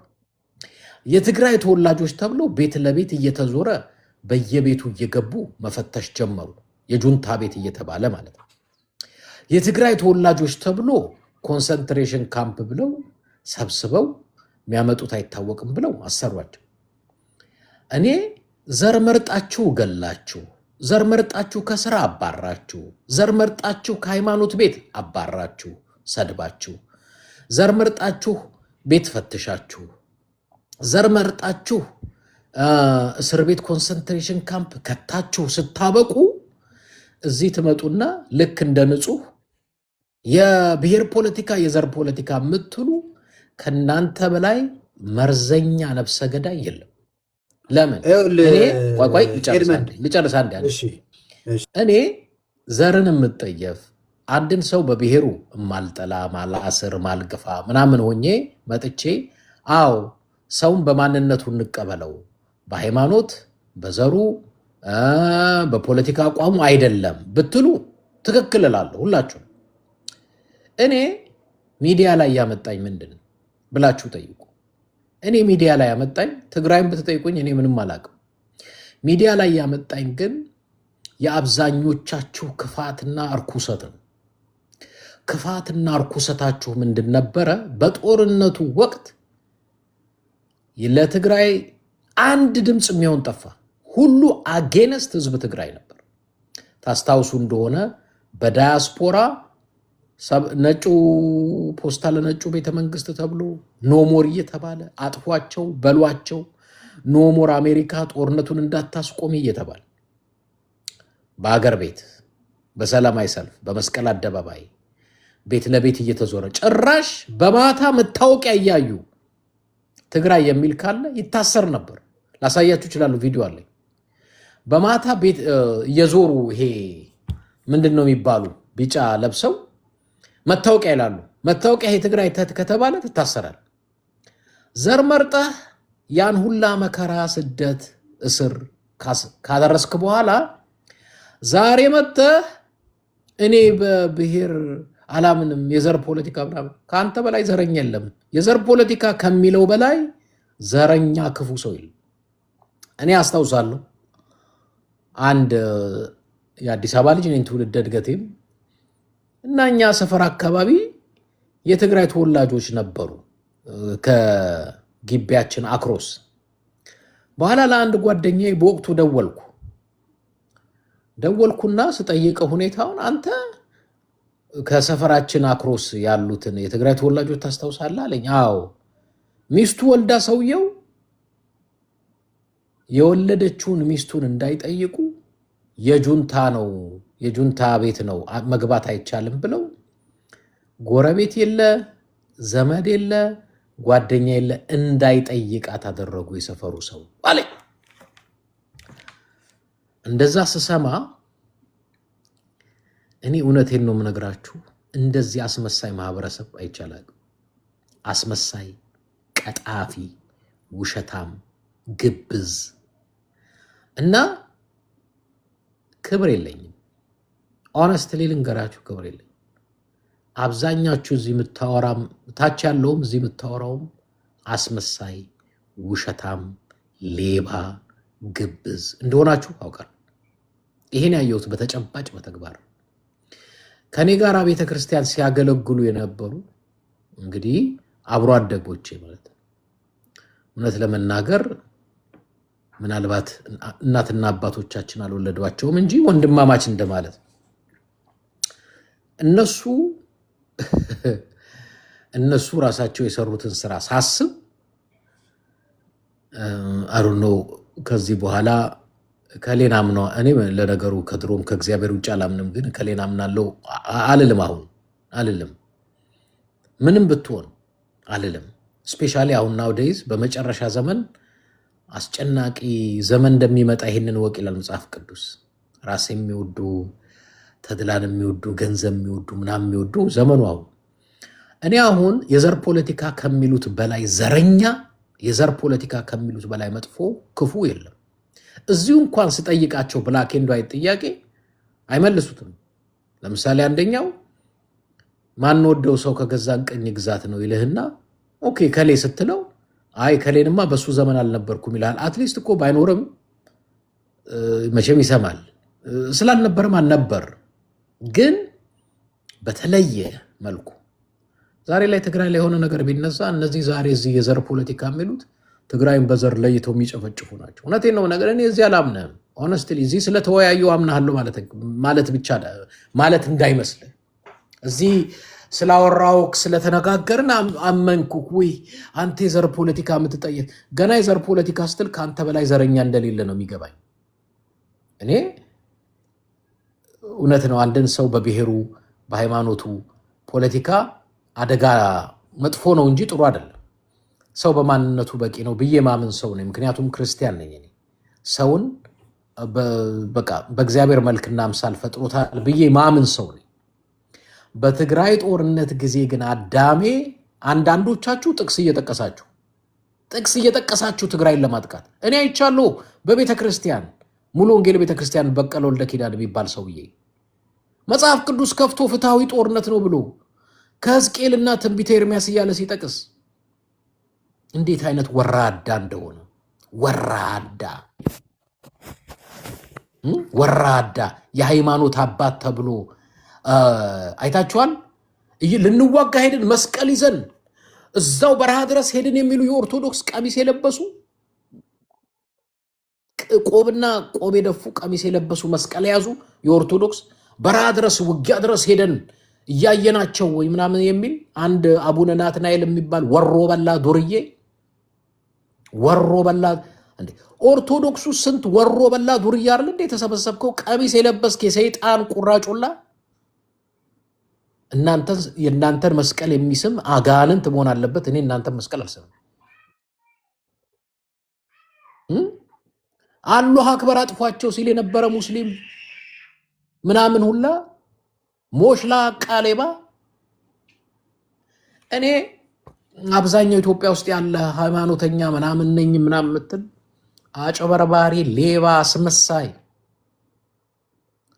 የትግራይ ተወላጆች ተብሎ ቤት ለቤት እየተዞረ በየቤቱ እየገቡ መፈተሽ ጀመሩ። የጁንታ ቤት እየተባለ ማለት ነው። የትግራይ ተወላጆች ተብሎ ኮንሰንትሬሽን ካምፕ ብለው ሰብስበው የሚያመጡት አይታወቅም ብለው አሰሯቸው። እኔ ዘር መርጣችሁ ገላችሁ፣ ዘር መርጣችሁ ከስራ አባራችሁ፣ ዘር መርጣችሁ ከሃይማኖት ቤት አባራችሁ፣ ሰድባችሁ፣ ዘር መርጣችሁ ቤት ፈትሻችሁ፣ ዘር መርጣችሁ እስር ቤት ኮንሰንትሬሽን ካምፕ ከታችሁ ስታበቁ እዚህ ትመጡና ልክ እንደ ንጹህ የብሔር ፖለቲካ የዘር ፖለቲካ የምትሉ ከናንተ በላይ መርዘኛ ነፍሰ ገዳይ የለም። ለምን ቆይ ልጨርስ አንዴ። እኔ ዘርን የምጠየፍ አንድን ሰው በብሔሩ ማልጠላ ማላስር ማልግፋ ምናምን ሆኜ መጥቼ አዎ ሰውን በማንነቱ እንቀበለው በሃይማኖት በዘሩ በፖለቲካ አቋሙ አይደለም ብትሉ ትክክል እላለሁ ሁላችሁ። እኔ ሚዲያ ላይ ያመጣኝ ምንድን ብላችሁ ጠይቁ። እኔ ሚዲያ ላይ ያመጣኝ ትግራይን ብትጠይቁኝ እኔ ምንም አላውቅም። ሚዲያ ላይ ያመጣኝ ግን የአብዛኞቻችሁ ክፋትና እርኩሰት ነው። ክፋትና እርኩሰታችሁ ምንድን ነበረ? በጦርነቱ ወቅት ለትግራይ አንድ ድምፅ የሚሆን ጠፋ። ሁሉ አጌነስት ህዝብ ትግራይ ነበር። ታስታውሱ እንደሆነ በዳያስፖራ ነጩ ፖስታ ለነጩ ቤተመንግስት ተብሎ ኖሞር እየተባለ አጥፏቸው በሏቸው ኖሞር አሜሪካ ጦርነቱን እንዳታስቆም እየተባለ በአገር ቤት በሰላማዊ ሰልፍ በመስቀል አደባባይ ቤት ለቤት እየተዞረ ጭራሽ በማታ መታወቂያ እያዩ ትግራይ የሚል ካለ ይታሰር ነበር። ላሳያችሁ ይችላሉ፣ ቪዲዮ አለ። በማታ ቤት እየዞሩ ይሄ ምንድነው የሚባሉ ቢጫ ለብሰው መታወቂያ ይላሉ። መታወቂያ ይሄ ትግራይ ከተባለ ትታሰራል። ዘር መርጠህ ያን ሁላ መከራ፣ ስደት፣ እስር ካደረስክ በኋላ ዛሬ መጥተህ እኔ በብሔር አላምንም የዘር ፖለቲካ ምናምን፣ ከአንተ በላይ ዘረኛ የለም። የዘር ፖለቲካ ከሚለው በላይ ዘረኛ ክፉ ሰው የለም። እኔ አስታውሳለሁ አንድ የአዲስ አበባ ልጅ ነኝ፣ ትውልደ እድገቴም እና እኛ ሰፈር አካባቢ የትግራይ ተወላጆች ነበሩ ከግቢያችን አክሮስ። በኋላ ለአንድ ጓደኛዬ በወቅቱ ደወልኩና ስጠይቀው ሁኔታውን፣ አንተ ከሰፈራችን አክሮስ ያሉትን የትግራይ ተወላጆች ታስታውሳለህ አለኝ። አዎ። ሚስቱ ወልዳ ሰውየው የወለደችውን ሚስቱን እንዳይጠይቁ የጁንታ ቤት ነው መግባት አይቻልም ብለው ጎረቤት የለ ዘመድ የለ ጓደኛ የለ እንዳይጠይቃት አደረጉ የሰፈሩ ሰው አለኝ። እንደዛ ስሰማ እኔ እውነቴን ነው የምነግራችሁ፣ እንደዚህ አስመሳይ ማህበረሰብ አይቻላል። አስመሳይ፣ ቀጣፊ፣ ውሸታም፣ ግብዝ እና ክብር የለኝም። ኦነስትሊ ልንገራችሁ፣ ክብር የለኝም። አብዛኛችሁ እዚህ የምታወራም ታች ያለውም እዚህ የምታወራውም አስመሳይ፣ ውሸታም፣ ሌባ፣ ግብዝ እንደሆናችሁ አውቃለሁ። ይሄን ያየሁት በተጨባጭ በተግባር ከኔ ጋር ቤተ ክርስቲያን ሲያገለግሉ የነበሩ እንግዲህ አብሮ አደጎቼ ማለት ነው። እውነት ለመናገር ምናልባት እናትና አባቶቻችን አልወለዷቸውም እንጂ ወንድማማች እንደማለት ነው። እነሱ ራሳቸው የሰሩትን ስራ ሳስብ አሩኖ ከዚህ በኋላ ከሌና ምነው እኔ ለነገሩ ከድሮም ከእግዚአብሔር ውጭ አላምንም፣ ግን ከሌና ምናለው አልልም። አሁን አልልም፣ ምንም ብትሆን አልልም። ስፔሻሊ አሁን ናውዴይዝ በመጨረሻ ዘመን አስጨናቂ ዘመን እንደሚመጣ ይሄንን ወቅ ይላል መጽሐፍ ቅዱስ። ራስ የሚወዱ ተድላን የሚወዱ ገንዘብ የሚወዱ ምናምን የሚወዱ ዘመኑ አሁን። እኔ አሁን የዘር ፖለቲካ ከሚሉት በላይ ዘረኛ፣ የዘር ፖለቲካ ከሚሉት በላይ መጥፎ ክፉ የለም። እዚሁ እንኳን ስጠይቃቸው ብላክ ኤንድ ዋይት ጥያቄ አይመልሱትም። ለምሳሌ አንደኛው ማን ወደው ሰው ከገዛን ቀኝ ግዛት ነው ይልህና ኦኬ ከሌ ስትለው አይ ከሌንማ በሱ ዘመን አልነበርኩም ይላል። አትሊስት እኮ ባይኖርም መቼም ይሰማል። ስላልነበረም አልነበር። ግን በተለየ መልኩ ዛሬ ላይ ትግራይ ላይ የሆነ ነገር ቢነሳ እነዚህ ዛሬ እዚህ የዘር ፖለቲካ የሚሉት ትግራይን በዘር ለይተው የሚጨፈጭፉ ናቸው። እውነቴን ነው ነገር እኔ እዚህ አላምነም። ሆነስትሊ እዚህ ስለተወያዩ አምናለሁ ማለት ብቻ ማለት እንዳይመስል እዚህ ስላወራው ስለተነጋገርን አመንኩ ወይ አንተ የዘር ፖለቲካ የምትጠየቅ ገና የዘር ፖለቲካ ስትል ከአንተ በላይ ዘረኛ እንደሌለ ነው የሚገባኝ። እኔ እውነት ነው አንድን ሰው በብሔሩ በሃይማኖቱ ፖለቲካ አደጋ መጥፎ ነው እንጂ ጥሩ አይደለም። ሰው በማንነቱ በቂ ነው ብዬ ማምን ሰው ነኝ። ምክንያቱም ክርስቲያን ነኝ። እኔ ሰውን በቃ በእግዚአብሔር መልክና አምሳል ፈጥሮታል ብዬ ማምን ሰው ነኝ። በትግራይ ጦርነት ጊዜ ግን አዳሜ አንዳንዶቻችሁ ጥቅስ እየጠቀሳችሁ ትግራይን ለማጥቃት እኔ አይቻለሁ። በቤተ ክርስቲያን ሙሉ ወንጌል ቤተ ክርስቲያን በቀለ ወልደ ኪዳን የሚባል ሰውዬ መጽሐፍ ቅዱስ ከፍቶ ፍትሐዊ ጦርነት ነው ብሎ ከሕዝቅኤልና ትንቢተ ኤርምያስ እያለ ሲጠቅስ እንዴት አይነት ወራዳ እንደሆነ ወራዳ የሃይማኖት አባት ተብሎ አይታችኋል። ልንዋጋ ሄድን መስቀል ይዘን እዛው በረሃ ድረስ ሄድን የሚሉ የኦርቶዶክስ ቀሚስ የለበሱ ቆብና ቆብ የደፉ ቀሚስ የለበሱ መስቀል የያዙ የኦርቶዶክስ በረሃ ድረስ ውጊያ ድረስ ሄደን እያየናቸው ወይ ምናምን የሚል አንድ አቡነ ናትናኤል የሚባል ወሮ በላ ዱርዬ ወሮ በላ እንዴ! ኦርቶዶክሱ ስንት ወሮ በላ ዱርዬ አይደል እንዴ ተሰበሰብከው? ቀሚስ የለበስክ የሰይጣን ቁራጩላ የእናንተን መስቀል የሚስም አጋንንት መሆን አለበት። እኔ እናንተን መስቀል አልስምም። አላህ አክበር አጥፏቸው ሲል የነበረ ሙስሊም ምናምን ሁላ ሞሽላ ቃሌባ እኔ አብዛኛው ኢትዮጵያ ውስጥ ያለ ሃይማኖተኛ ምናምን ነኝ ምናምን ምትል አጨበርባሪ፣ ሌባ፣ አስመሳይ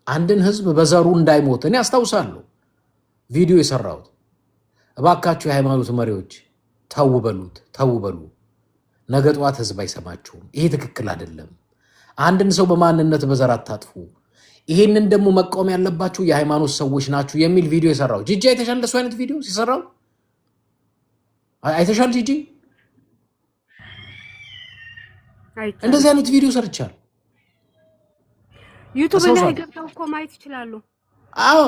አንድን ህዝብ በዘሩ እንዳይሞት እኔ አስታውሳለሁ ቪዲዮ የሰራሁት። እባካችሁ የሃይማኖት መሪዎች ተው በሉት፣ ተው በሉ። ነገ ጠዋት ህዝብ አይሰማችሁም። ይሄ ትክክል አይደለም። አንድን ሰው በማንነት በዘር አታጥፉ። ይሄንን ደግሞ መቃወም ያለባችሁ የሃይማኖት ሰዎች ናችሁ የሚል ቪዲዮ የሰራው ጂጂ አይተሻል? እንደሱ አይነት ቪዲዮ ሲሰራው አይተሻል? ጂጂ እንደዚህ አይነት ቪዲዮ ሰርቻለሁ። ዩቲዩብ ላይ ገብተው እኮ ማየት ይችላሉ። አዎ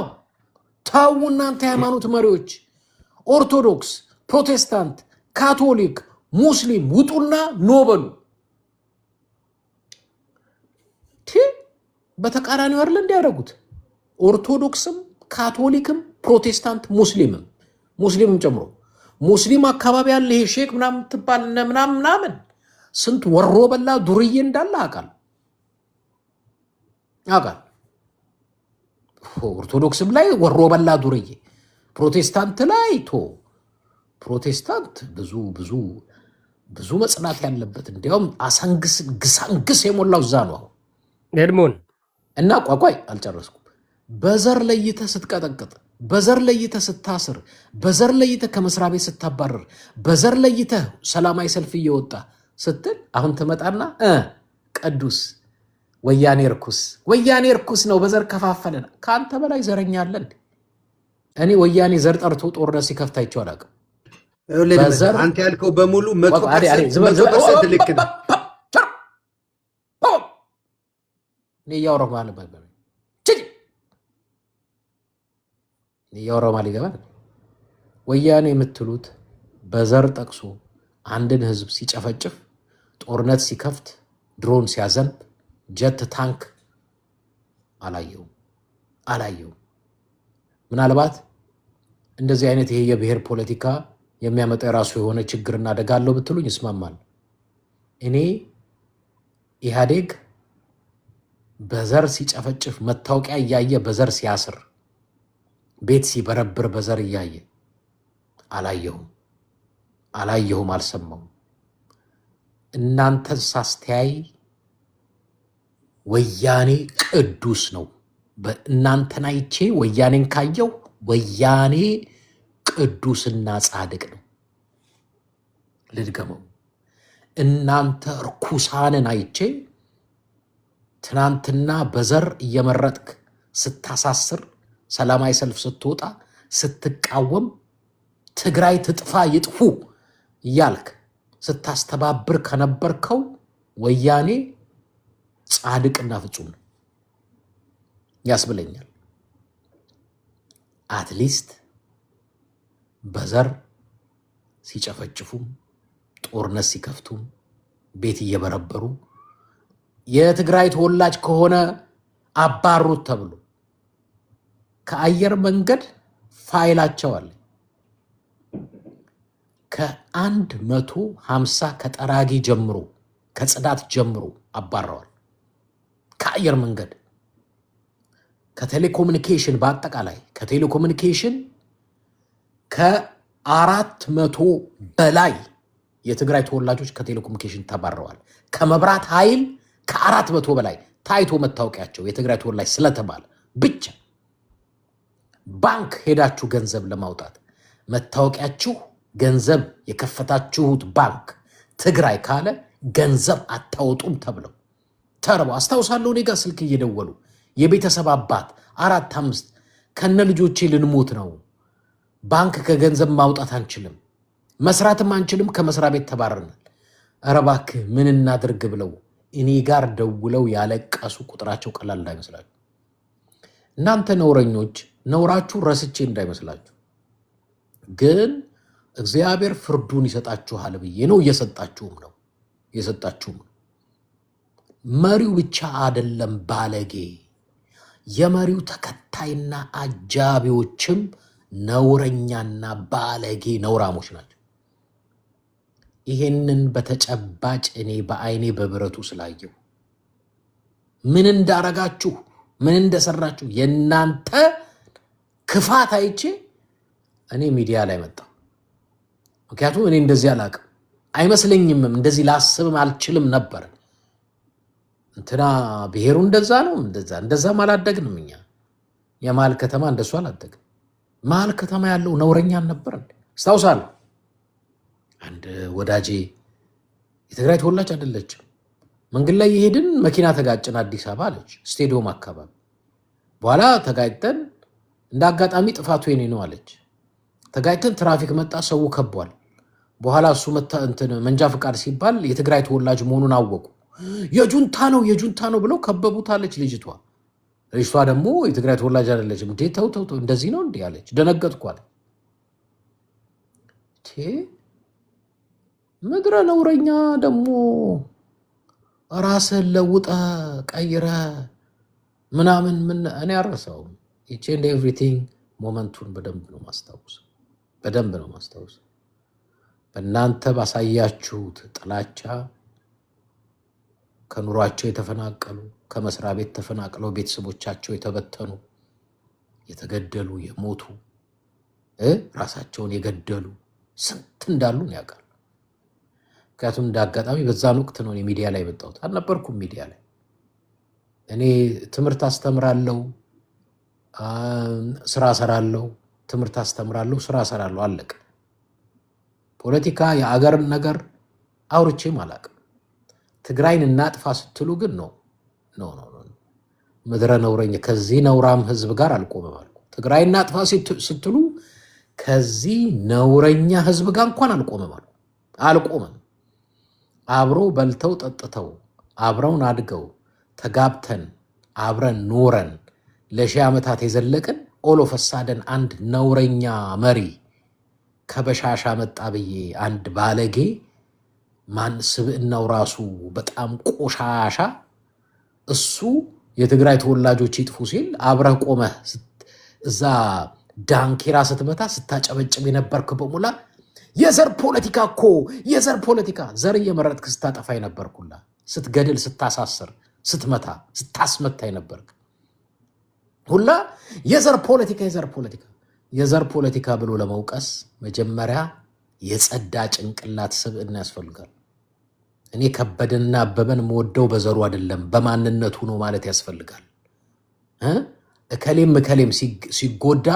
ታው እናንተ የሃይማኖት መሪዎች ኦርቶዶክስ፣ ፕሮቴስታንት፣ ካቶሊክ፣ ሙስሊም ውጡና ኖበሉ። በተቃራኒው አይደል እንዲያደርጉት ኦርቶዶክስም፣ ካቶሊክም፣ ፕሮቴስታንት፣ ሙስሊምም ጨምሮ ሙስሊም አካባቢ ያለ ይሄ ሼክ ምናምን ትባል ምናምን ስንት ወሮ በላ ዱርዬ እንዳለ አቃል ኦርቶዶክስም ላይ ወሮ በላ ዱርዬ፣ ፕሮቴስታንት ላይ ፕሮቴስታንት ብዙ መጽናት ያለበት እንዲያውም ግሳንግስ የሞላው እዛ ነው ኤድሞን እና ቋቋይ አልጨረስኩም። በዘር ለይተህ ስትቀጠቅጥ፣ በዘር ለይተህ ስታስር፣ በዘር ለይተህ ከመስሪያ ቤት ስታባረር፣ በዘር ለይተህ ሰላማዊ ሰልፍ እየወጣ ስትል አሁን ትመጣና ቅዱስ ወያኔ እርኩስ ነው በዘር ከፋፈለን። ከአንተ በላይ ዘረኛ አለ እንዴ? እኔ ወያኔ ዘር ጠርቶ ጦርነት ሲከፍት አይቼው አላውቅም። አንተ ያልከው በሙሉ 100% ልክ ነው። እኔ እያወራሁ ማለት ይገባል። ወያኔ የምትሉት በዘር ጠቅሶ አንድን ህዝብ ሲጨፈጭፍ፣ ጦርነት ሲከፍት፣ ድሮን ሲያዘንብ፣ ጀት ታንክ አላየውም። ምናልባት እንደዚህ አይነት ይሄ የብሔር ፖለቲካ የሚያመጣ የራሱ የሆነ ችግርና አደጋ አለው ብትሉኝ ይስማማል። እኔ ኢህአዴግ በዘር ሲጨፈጭፍ፣ መታወቂያ እያየ በዘር ሲያስር፣ ቤት ሲበረብር በዘር እያየ አላየሁም፣ አልሰማሁም። እናንተን ሳስተያይ ወያኔ ቅዱስ ነው። እናንተን አይቼ ወያኔን ካየው ወያኔ ቅዱስና ጻድቅ ነው። ልድገመው። እናንተ እርኩሳንን አይቼ ትናንትና በዘር እየመረጥክ ስታሳስር፣ ሰላማዊ ሰልፍ ስትወጣ፣ ስትቃወም፣ ትግራይ ትጥፋ ይጥፉ እያልክ ስታስተባብር ከነበርከው ወያኔ ጻድቅና ፍጹም ነው ያስብለኛል። አትሊስት በዘር ሲጨፈጭፉም፣ ጦርነት ሲከፍቱም፣ ቤት እየበረበሩ የትግራይ ተወላጅ ከሆነ አባሩት ተብሎ ከአየር መንገድ ፋይላቸው አለ። ከ150 ከጠራጊ ጀምሮ ከጽዳት ጀምሮ አባረዋል። ከአየር መንገድ፣ ከቴሌኮሙኒኬሽን፣ በአጠቃላይ ከቴሌኮሙኒኬሽን 400 በላይ የትግራይ ተወላጆች ከቴሌኮሙኒኬሽን ተባረዋል። ከመብራት ኃይል 400 በላይ ታይቶ መታወቂያቸው የትግራይ ተወላጅ ስለተባለ ብቻ ባንክ ሄዳችሁ ገንዘብ ለማውጣት መታወቂያችሁ ገንዘብ የከፈታችሁት ባንክ ትግራይ ካለ ገንዘብ አታወጡም ተብለው ተርበው አስታውሳለሁ። እኔ ጋር ስልክ እየደወሉ የቤተሰብ አባት 4-5 ከነ ልጆቼ ልንሞት ነው፣ ባንክ ከገንዘብ ማውጣት አንችልም፣ መስራትም አንችልም፣ ከመስሪያ ቤት ተባረናል፣ ኧረ እባክህ ምን እናድርግ ብለው እኔ ጋር ደውለው ያለቀሱ ቁጥራቸው ቀላል እንዳይመስላችሁ። እናንተ ነውረኞች ነውራችሁ ረስቼ እንዳይመስላችሁ፣ ግን እግዚአብሔር ፍርዱን ይሰጣችኋል ብዬ ነው። እየሰጣችሁም ነው። መሪው ብቻ አይደለም ባለጌ፣ የመሪው ተከታይና አጃቢዎችም ነውረኛና ባለጌ ነውራሞች ናቸው። ይሄንን በተጨባጭ እኔ በአይኔ በብረቱ ስላየው ምን እንዳረጋችሁ ምን እንደሰራችሁ የናንተ ክፋት አይቼ እኔ ሚዲያ ላይ መጣ። ምክንያቱም እኔ እንደዚህ አላቅም አይመስለኝም፣ እንደዚህ ላስብም አልችልም ነበር። እንትና ብሔሩ እንደዛ ነው እንደዛም አላደግንም እኛ። የመሀል ከተማ እንደሱ አላደግም። መሀል ከተማ ያለው ነውረኛ ነበር። አስታውሳለሁ አንድ ወዳጄ የትግራይ ተወላጅ አይደለችም። መንገድ ላይ የሄድን መኪና ተጋጭን አዲስ አበባ አለች፣ ስቴዲዮም አካባቢ። በኋላ ተጋጭተን እንደ አጋጣሚ ጥፋቱ የኔ ነው አለች። ተጋጭተን ትራፊክ መጣ፣ ሰው ከቧል። በኋላ እሱ መንጃ ፍቃድ ሲባል የትግራይ ተወላጅ መሆኑን አወቁ። የጁንታ ነው ብለው ከበቡታለች። ልጅቷ ደግሞ የትግራይ ተወላጅ አይደለችም። እንዴ ተው እንደዚህ ነው እንዴ አለች። ደነገጥኳል። ምድረ ነውረኛ ደግሞ ራስን ለውጠ ቀይረ ምናምን እኔ አረሳውም። ኢች ኤንድ ኤቭሪቲንግ ሞመንቱን በደንብ ነው ማስታወስ። በእናንተ ባሳያችሁት ጥላቻ ከኑሯቸው የተፈናቀሉ ከመስሪያ ቤት ተፈናቅለው ቤተሰቦቻቸው የተበተኑ የተገደሉ የሞቱ ራሳቸውን የገደሉ ስንት እንዳሉ ነው ያውቃል። ምክንያቱም እንዳጋጣሚ በዛን ወቅት ነው ሚዲያ ላይ መጣሁት። አልነበርኩም ሚዲያ ላይ። እኔ ትምህርት አስተምራለሁ፣ ስራ እሰራለሁ፣ ትምህርት አስተምራለሁ፣ ስራ እሰራለሁ፣ አለቀ። ፖለቲካ የአገር ነገር አውርቼም አላውቅም። ትግራይን እናጥፋ ስትሉ ግን ነው ምድረ ነውረኛ ከዚህ ነውራም ህዝብ ጋር አልቆምም አልኩ። ትግራይን እናጥፋ ስትሉ ከዚህ ነውረኛ ህዝብ ጋር እንኳን አልቆምም። አብረው በልተው ጠጥተው አብረውን አድገው ተጋብተን አብረን ኖረን ለሺህ ዓመታት የዘለቅን ኦሎፈሳደን አንድ ነውረኛ መሪ ከበሻሻ መጣ ብዬ አንድ ባለጌ ማን ስብዕናው ራሱ በጣም ቆሻሻ እሱ የትግራይ ተወላጆች ይጥፉ ሲል አብረህ ቆመህ እዛ ዳንኪራ ስትመታ ስታጨበጭብ የነበርክ በሙላ የዘር ፖለቲካ ዘር እየመረጥክ ስታጠፋ የነበርኩላ ስትገድል ስታሳስር ስትመታ ስታስመታ የነበርክ ሁላ የዘር ፖለቲካ ብሎ ለመውቀስ መጀመሪያ የጸዳ ጭንቅላት ስብዕና ያስፈልጋል። እኔ ከበደና አበበን መወደው በዘሩ አይደለም በማንነቱ ነው ማለት ያስፈልጋል። እከሌም ሲጎዳ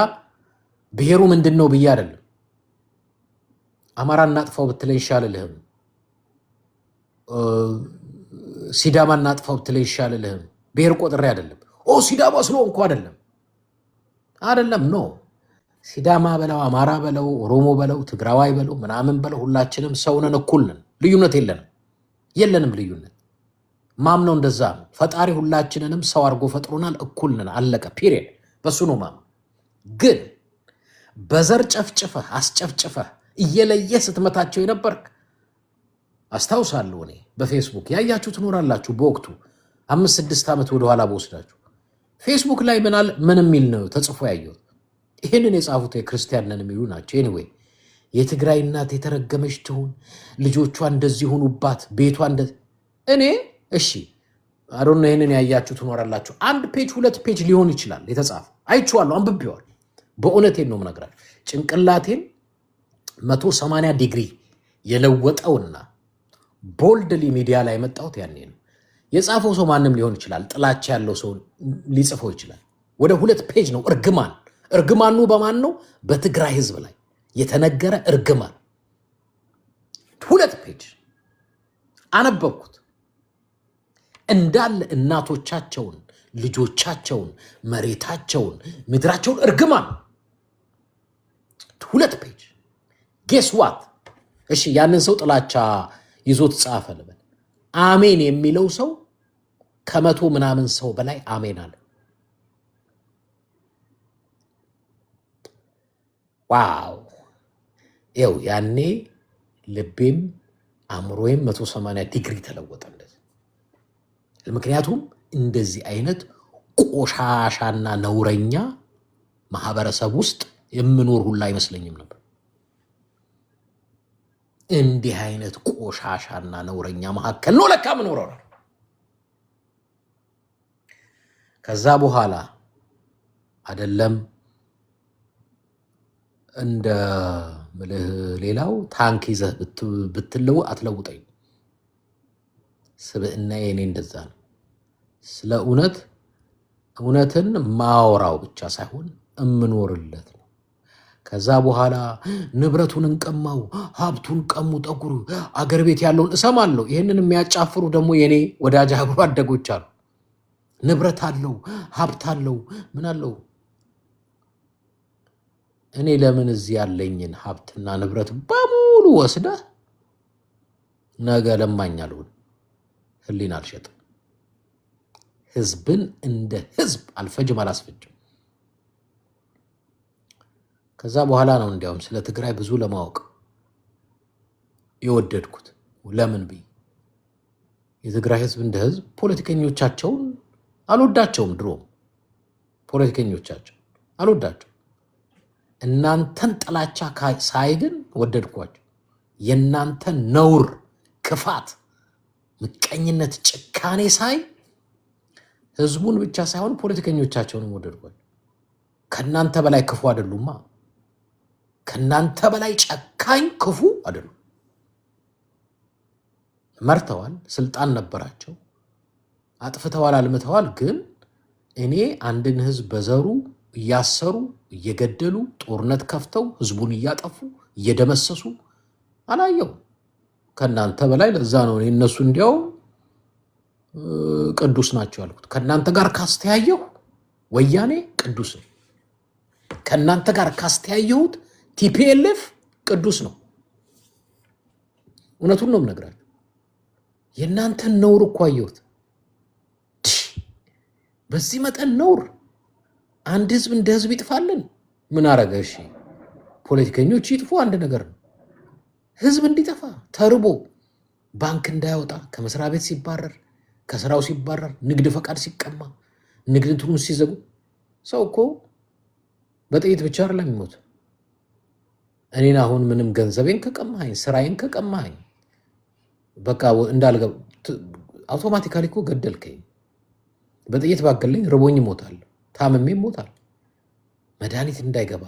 ብሔሩ ምንድነው ብዬ አይደለም። አማራ እናጥፋው ብትለኝ ይሻልልህም፣ ሲዳማ እናጥፋው ብትለኝ ይሻልልህም። ብሔር ቆጥሬ አይደለም። ሲዳማ ስለሆንኩ አይደለም ነው። ሲዳማ በለው አማራ በለው ኦሮሞ በለው ትግራዋይ በለው ምናምን በለው ሁላችንም ሰውነን፣ እኩል ነን። ልዩነት የለንም ልዩነት። ማምነው እንደዛ ነው። ፈጣሪ ሁላችንንም ሰው አድርጎ ፈጥሮናል፣ እኩል ነን፣ አለቀ ፒሪየድ። በሱ ነው ማምነው። ግን በዘር ጨፍጭፈህ አስጨፍጭፈህ እየለየህ ስትመታቸው የነበርክ አስታውሳለሁ። እኔ በፌስቡክ ያያችሁ ትኖራላችሁ። በወቅቱ 5-6 ዓመት ወደኋላ በወስዳችሁ ፌስቡክ ላይ ምን የሚል ነው ተጽፎ ያየሁት? ይህንን የጻፉት የክርስቲያን ነን የሚሉ ናቸው። ኤኒዌይ የትግራይ እናት የተረገመች ትሁን፣ ልጆቿ እንደዚህ ሆኑባት፣ ቤቷ እኔ እሺ አዶና ይህንን ያያችሁ ትኖራላችሁ። 1 ፔጅ 2 ፔጅ ሊሆን ይችላል የተጻፈ አይቼዋለሁ፣ አንብቤዋለሁ። በእውነቴን ነው የምነግራችሁ። ጭንቅላቴን 180 ዲግሪ የለወጠውና ቦልድሊ ሚዲያ ላይ መጣሁት ያኔ ነው። የጻፈው ሰው ማንም ሊሆን ይችላል፣ ጥላቻ ያለው ሰው ሊጽፈው ይችላል። ወደ 2 ፔጅ ነው እርግማኑ በማን ነው? በትግራይ ህዝብ ላይ የተነገረ እርግማን 2 ፔጅ አነበብኩት። እንዳለ እናቶቻቸውን፣ ልጆቻቸውን፣ መሬታቸውን፣ ምድራቸውን እርግማን 2 ፔጅ። ጌስ ዋት? እሺ ያንን ሰው ጥላቻ ይዞት ጻፈ ልበል። አሜን የሚለው ሰው ከ100 ምናምን ሰው በላይ አሜን አለ። ዋው ይኸው ያኔ ልቤም አእምሮዬም 180 ዲግሪ ተለወጠ። እንደዚህ ምክንያቱም እንደዚህ አይነት ቆሻሻና ነውረኛ ማህበረሰብ ውስጥ የምኖር ሁላ አይመስለኝም ነበር። እንዲህ አይነት ቆሻሻና ነውረኛ መካከል ነው ለካ ምኖረው። ከዛ በኋላ አይደለም እንደ ምልህ ሌላው ታንክ ይዘህ ብትለው አትለውጠኝ። ስብዕናዬ እኔ እንደዛ ነው። ስለ እውነትን ማወራው ብቻ ሳይሆን እምኖርለት ነው። ከዛ በኋላ ንብረቱን እንቀማው፣ ሀብቱን ቀሙ፣ ጠጉሩ አገር ቤት ያለውን እሰማለሁ። ይህንን የሚያጫፍሩ ደግሞ የኔ ወዳጅ አብሮ አደጎች አሉ። ንብረት አለው፣ ሀብት አለው፣ ምን አለው። እኔ ለምን እዚህ ያለኝን ሀብትና ንብረት በሙሉ ወስደህ ነገ ለማኝ አልሆን? ህሊና አልሸጥም። ህዝብን እንደ ህዝብ አልፈጅም፣ አላስፈጅም። ከዛ በኋላ ነው እንዲያውም ስለ ትግራይ ብዙ ለማወቅ የወደድኩት። ለምን ብዬ የትግራይ ህዝብ እንደ ህዝብ ፖለቲከኞቻቸውን አልወዳቸውም። ድሮም ፖለቲከኞቻቸው አልወዳቸው። እናንተን ጥላቻ ሳይ ግን ወደድኳቸው። የእናንተን ነውር፣ ክፋት፣ ምቀኝነት፣ ጭካኔ ሳይ ህዝቡን ብቻ ሳይሆን ፖለቲከኞቻቸውንም ወደድኳቸው። ከእናንተ በላይ ክፉ አይደሉማ። ከእናንተ በላይ ጨካኝ ክፉ አይደሉም። መርተዋል፣ ስልጣን ነበራቸው፣ አጥፍተዋል፣ አልምተዋል። ግን እኔ አንድን ህዝብ በዘሩ እያሰሩ እየገደሉ ጦርነት ከፍተው ህዝቡን እያጠፉ እየደመሰሱ አላየው ከእናንተ በላይ። ለዛ ነው እኔ እነሱ እንዲያው ቅዱስ ናቸው ያልኩት። ከእናንተ ጋር ካስተያየሁ ወያኔ ቅዱስ ነው። ከእናንተ ጋር ካስተያየሁት ቲፒኤልኤፍ ቅዱስ ነው። እውነቱን ነው የምነግራችሁ። የእናንተን ነውር እኮ አየሁት። በዚህ መጠን ነውር አንድ ህዝብ እንደ ህዝብ ይጥፋልን? ምን አረገ? እሺ ፖለቲከኞች ይጥፉ፣ አንድ ነገር ነው። ህዝብ እንዲጠፋ ተርቦ ባንክ እንዳያወጣ ከመስሪያ ቤት ሲባረር፣ ከስራው ሲባረር፣ ንግድ ፈቃድ ሲቀማ፣ ንግድ እንትኑን ሲዘጉ። ሰው እኮ በጥይት ብቻ አይደለም የሚሞት። እኔን አሁን ምንም ገንዘቤን ከቀማኝ፣ ስራዬን ከቀማኝ፣ በቃ እንዳልገባ አውቶማቲካሊ እኮ ገደልከኝ። በጥይት ባገለኝ ርቦኝ እሞታለሁ፣ ታምሜ እሞታለሁ። መድኃኒት እንዳይገባ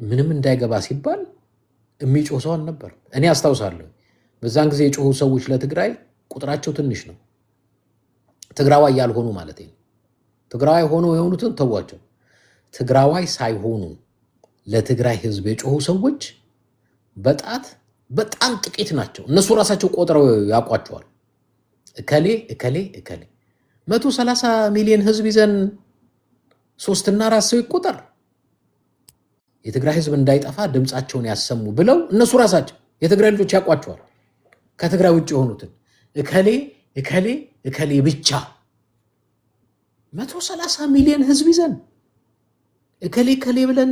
ምንም እንዳይገባ ሲባል የሚጮህ ሰው አልነበር። እኔ አስታውሳለሁ በዛን ጊዜ የጮሁ ሰዎች ለትግራይ ቁጥራቸው ትንሽ ነው። ትግራዋይ ያልሆኑ ማለት ነው። ትግራዋይ ሆኖ የሆኑትን ተዋቸው። ትግራዋይ ሳይሆኑ ለትግራይ ህዝብ የጮሁ ሰዎች በጣም ጥቂት ናቸው። እነሱ ራሳቸው ቆጥረው ያውቋቸዋል። እከሌ እከሌ እከሌ 130 ሚሊዮን ህዝብ ይዘን 3 እና 4 ሰው ይቆጠር የትግራይ ህዝብ እንዳይጠፋ ድምፃቸውን ያሰሙ ብለው እነሱ ራሳቸው የትግራይ ልጆች ያውቋቸዋል። ከትግራይ ውጭ የሆኑትን እከሌ እከሌ እከሌ ብቻ 130 ሚሊዮን ህዝብ ይዘን እከሌ እከሌ ብለን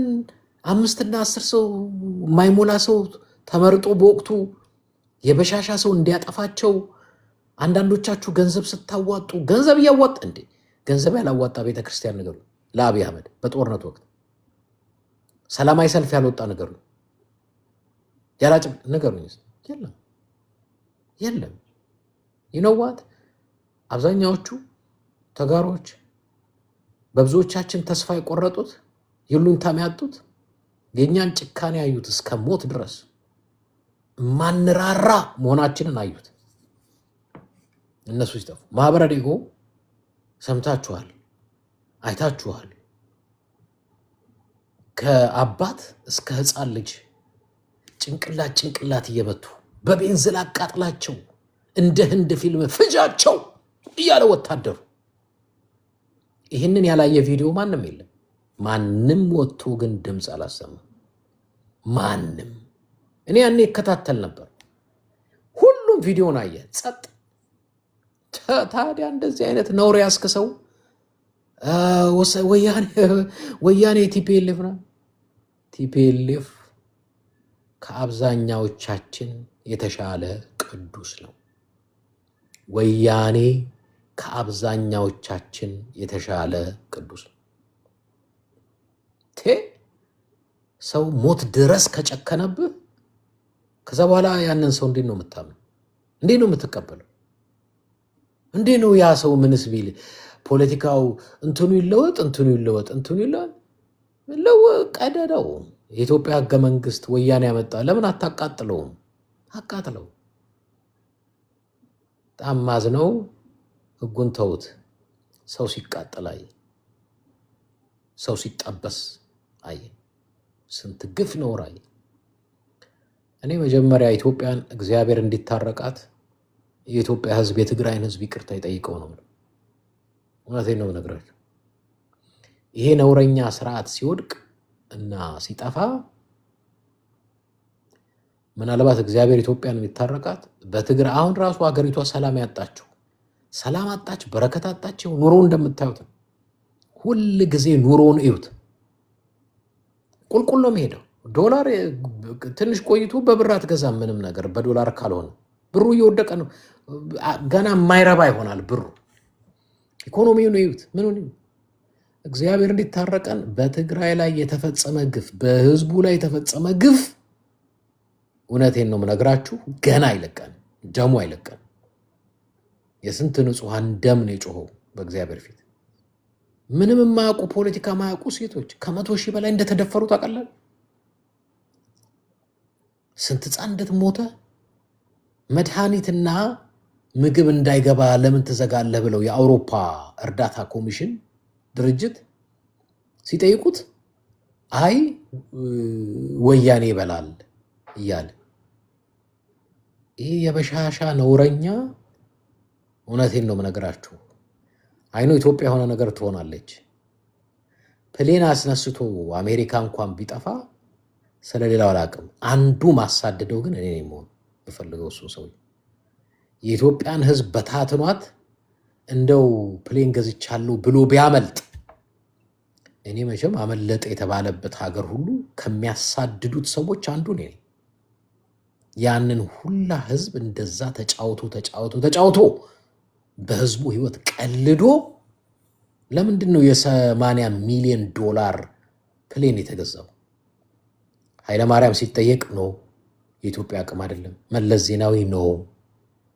5 እና 10 ሰው የማይሞላ ሰው ተመርጦ በወቅቱ የበሻሻ ሰው እንዲያጠፋቸው አንዳንዶቻችሁ ገንዘብ ስታዋጡ ገንዘብ እያዋጣ እንዴ ገንዘብ ያላዋጣ ቤተክርስቲያን ነገሩ ለአብይ አህመድ በጦርነት ወቅት ሰላማዊ ሰልፍ ያልወጣ ነገሩ ያላጭ ነገሩ የለም። ይነዋት አብዛኛዎቹ ተጋሮች በብዙዎቻችን ተስፋ የቆረጡት ይሉኝታ የሚያጡት የእኛን ጭካኔ ያዩት እስከ ሞት ድረስ ማንራራ መሆናችንን አዩት። እነሱ ሲጠፉ ማህበረ ዲጎ ሰምታችኋል፣ አይታችኋል። ከአባት እስከ ህፃን ልጅ ጭንቅላት እየመቱ በቤንዝል አቃጥላቸው እንደ ህንድ ፊልም ፍጃቸው እያለ ወታደሩ። ይህንን ያላየ ቪዲዮ ማንም የለም። ማንም ወጥቶ ግን ድምፅ አላሰማም። ማንም። እኔ ያኔ ይከታተል ነበር። ሁሉም ቪዲዮን አየ፣ ጸጥ። ታዲያ እንደዚህ አይነት ነውር ያስክ ሰው ወያኔ ቲፒኤልኤፍ ነው። ቲፒኤልኤፍ ከአብዛኛዎቻችን የተሻለ ቅዱስ ነው። ወያኔ ከአብዛኛዎቻችን የተሻለ ቅዱስ ነው። ሰው ሞት ድረስ ከጨከነብህ ከዛ በኋላ ያንን ሰው እንዴት ነው የምታምነው? እንዴት ነው የምትቀበለው? እንዴት ነው ያ ሰው ምንስ ቢል ፖለቲካው እንትኑ ይለወጥ ቀደደው። የኢትዮጵያ ህገ መንግስት ወያኔ ያመጣ ለምን አታቃጥለውም? አቃጥለው። በጣም ማዝነው። ህጉን ተውት። ሰው ሲቃጠል አየ፣ ሰው ሲጠበስ አየ፣ ስንት ግፍ ነውር አየ። እኔ መጀመሪያ ኢትዮጵያን እግዚአብሔር እንዲታረቃት የኢትዮጵያ ህዝብ የትግራይን ህዝብ ይቅርታ ይጠይቀው ነው። እውነቴን ነው የምነግራችሁ። ይሄ ነውረኛ ስርዓት ሲወድቅ እና ሲጠፋ ምናልባት እግዚአብሔር ኢትዮጵያን የሚታረቃት በትግራይ አሁን ራሱ ሀገሪቷ ሰላም ያጣችው ሰላም አጣች፣ በረከት አጣችው። ኑሮ እንደምታዩት ሁል ጊዜ ኑሮውን እዩት። ቁልቁል ነው የሚሄደው። ዶላር ትንሽ ቆይቶ በብር አትገዛም ምንም ነገር በዶላር ካልሆነ። ብሩ እየወደቀ ነው። ገና የማይረባ ይሆናል ብሩ። ኢኮኖሚውን እዩት። ምኑን እግዚአብሔር እንዲታረቀን በትግራይ ላይ የተፈጸመ ግፍ፣ በህዝቡ ላይ የተፈጸመ ግፍ እውነቴን ነው የምነግራችሁ ገና አይለቀን፣ ደሙ አይለቀን። የስንት ንጹሐን ደም ነው የጮኸው በእግዚአብሔር ፊት። ምንም የማያውቁ ፖለቲካ የማያውቁ ሴቶች ከ100 ሺህ በላይ እንደተደፈሩ ታውቃላችሁ። ስንት ህፃን እንደሞተ መድኃኒትና ምግብ እንዳይገባ ለምን ትዘጋለህ ብለው የአውሮፓ እርዳታ ኮሚሽን ድርጅት ሲጠይቁት አይ ወያኔ ይበላል እያለ ይህ የበሻሻ ነውረኛ እውነቴን ነው የምነግራችሁ። አይኖ ኢትዮጵያ የሆነ ነገር ትሆናለች። ፕሌን አስነስቶ አሜሪካ እንኳን ቢጠፋ ስለሌላው አላውቅም። አንዱ ማሳደደው ግን እኔ ነኝ መሆን የምፈልገው እሱ ሰው የኢትዮጵያን ህዝብ በታትኗት እንደው ፕሌን ገዝቻለሁ ብሎ ቢያመልጥ እኔ መቼም አመለጠ የተባለበት ሀገር ሁሉ ከሚያሳድዱት ሰዎች አንዱ ነኝ። ያንን ሁላ ህዝብ እንደዛ ተጫውቶ በህዝቡ ህይወት ቀልዶ ለምንድን ነው የ80 ሚሊዮን ዶላር ፕሌን የተገዛው? ኃይለማርያም ሲጠየቅ ነው የኢትዮጵያ አቅም አይደለም። መለስ ዜናዊ ነው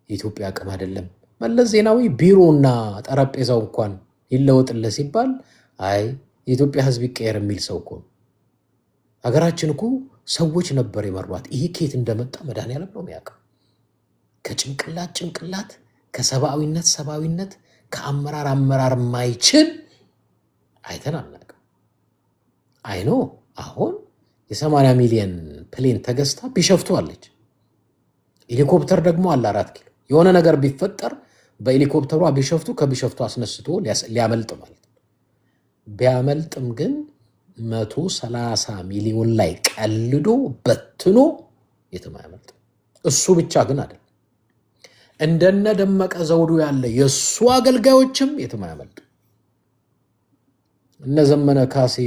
የኢትዮጵያ አቅም አይደለም። መለስ ዜናዊ ቢሮና ጠረጴዛው እንኳን ይለወጥለት ሲባል አይ የኢትዮጵያ ህዝብ ይቀየር የሚል ሰው እኮ ነው። ሀገራችን እኮ ሰዎች ነበር የመሯት። ይሄ ኬት እንደመጣ መድኃኒዓለም ነው የሚያውቀው። ከጭንቅላት ከሰብአዊነት ከአመራር ማይችል አይተን አናውቅም። አይኖ አሁን የ80 ሚሊዮን ፕሌን ተገዝታ ቢሸፍቱ አለች። ሄሊኮፕተር ደግሞ አለ 4 ኪሎ። የሆነ ነገር ቢፈጠር በሄሊኮፕተሯ ቢሸፍቱ ከቢሸፍቱ አስነስቶ ሊያመልጥ ማለት ነው። ቢያመልጥም ግን 130 ሚሊዮን ላይ ቀልዶ በትኖ የትም አያመልጥም። እሱ ብቻ ግን አይደለም። እንደነ ደመቀ ዘውዱ ያለ የእሱ አገልጋዮችም የትም አያመልጥም። እነ ዘመነ ካሴ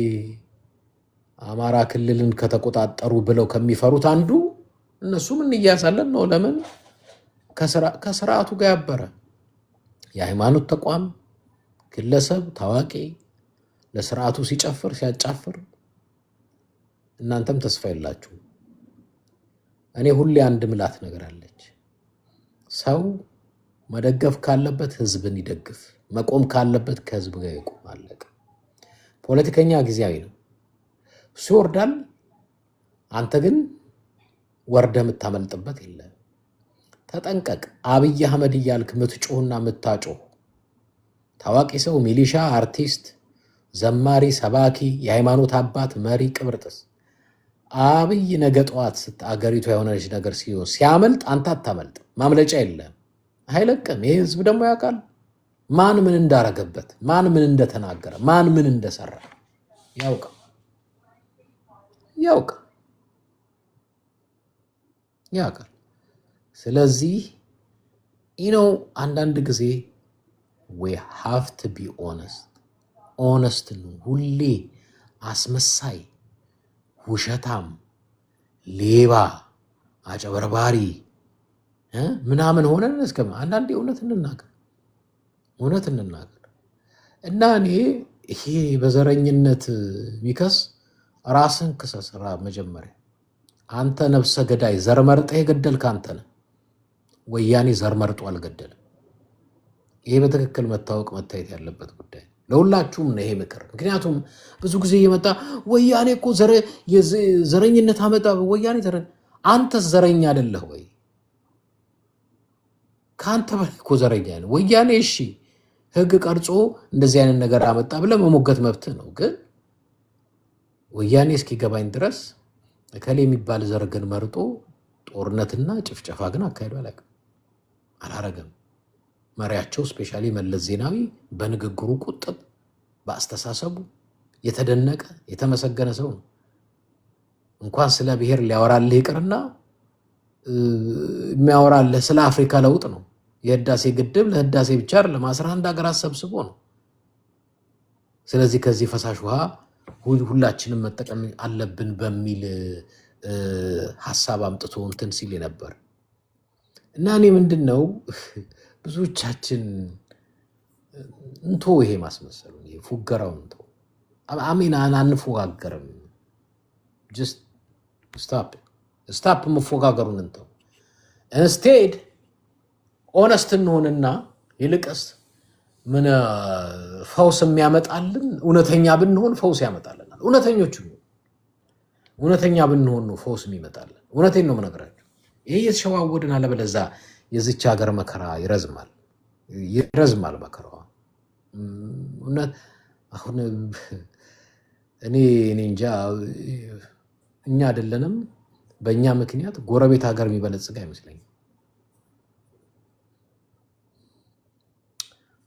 አማራ ክልልን ከተቆጣጠሩ ብለው ከሚፈሩት አንዱ እነሱም እንያሳለን ነው። ለምን? ከስርዓቱ ጋር ያበረ የሃይማኖት ተቋም ግለሰብ ታዋቂ ለስርዓቱ ሲጨፍር ሲያጫፍር እናንተም ተስፋ የላችሁ። እኔ ሁሌ አንድ ምላት ነገር አለች። ሰው መደገፍ ካለበት ህዝብን ይደግፍ፣ መቆም ካለበት ከህዝብ ጋር ይቆም። አለቀ። ፖለቲከኛ ጊዜያዊ ነው፣ እሱ ይወርዳል። አንተ ግን ወርደህ የምታመልጥበት የለም። ተጠንቀቅ። አብይ አህመድ እያልክ ምትጮህና ምታጮህ ታዋቂ ሰው፣ ሚሊሻ፣ አርቲስት፣ ዘማሪ፣ ሰባኪ፣ የሃይማኖት አባት፣ መሪ፣ ቅብርጥስ አብይ ነገ ጠዋት አገሪቱ የሆነች ነገር ሲያመልጥ አንተ አታመልጥ። ማምለጫ የለም፣ አይለቅም። ይህ ህዝብ ደግሞ ያውቃል ማን ምን እንዳረገበት፣ ማን ምን እንደተናገረ፣ ማን ምን እንደሰራ ያውቃል። ስለዚህ አንዳንድ ጊዜ we have to be honest ነው። ሁሌ አስመሳይ፣ ውሸታም፣ ሌባ፣ አጨበርባሪ ምናምን ሆነን እስከም አንዳንዴ እውነት እንናገር እና እኔ ይሄ በዘረኝነት ቢከስ ራስን ክሰስ። መጀመሪያ አንተ ነፍሰ ገዳይ ዘር መርጠህ የገደልክ አንተ ነህ። ወያኔ ዘር መርጦ አልገደለም። ይሄ በትክክል መታየት ያለበት ጉዳይ ለሁላችሁም ነው ይሄ ምክር። ምክንያቱም ብዙ ጊዜ እየመጣ ወያኔ እኮ ዘረኝነት አመጣ። ወያኔ አንተስ ዘረኛ አይደለህ ወይ? ከአንተ በላይ እኮ ዘረኛ ነው ወያኔ። እሺ ህግ ቀርጾ እንደዚህ አይነት ነገር አመጣ ብለህ መሞገት መብትህ ነው። ግን ወያኔ እስኪገባኝ ድረስ እከሌ የሚባል ዘር ግን መርጦ ጦርነትና ጭፍጨፋ ግን አካሄዱ አላረገም። መሪያቸው ስፔሻሊ መለስ ዜናዊ በንግግሩ ቁጥብ፣ በአስተሳሰቡ የተደነቀ የተመሰገነ ሰው ነው። እንኳን ስለ ብሔር ሊያወራልህ ይቅርና የሚያወራልህ ስለ አፍሪካ ለውጥ ነው። የህዳሴ ግድብ ለህዳሴ ብቻ አይደለም 11 ሀገራት ሰብስቦ ነው። ስለዚህ ከዚህ ፈሳሽ ውሃ ሁላችንም መጠቀም አለብን በሚል ሐሳብ አምጥቶ እንትን ሲል ነበር እና እኔ ምንድነው ብዙዎቻችን እንቶ ይሄ ማስመሰሉ ይሄ ፉገራው እንቶ አሚና አንፎጋገርም። just stop መፎጋገሩን እንቶ instead ኦነስት እንሆንና ይልቅስ ምን ፈውስ የሚያመጣልን እውነተኛ ብንሆን ፈውስ ያመጣልናል። እውነተኛ ብንሆን ነው ፈውስ የሚመጣልን። እውነቴን ነው የምነግራችሁ። ይሄ የተሸዋወድን አለበለዛ የዚች ሀገር መከራ ይረዝማል መከራዋ። አሁን እኔ እንጃ እኛ አይደለንም በእኛ ምክንያት ጎረቤት ሀገር የሚበለጽግ አይመስለኝም።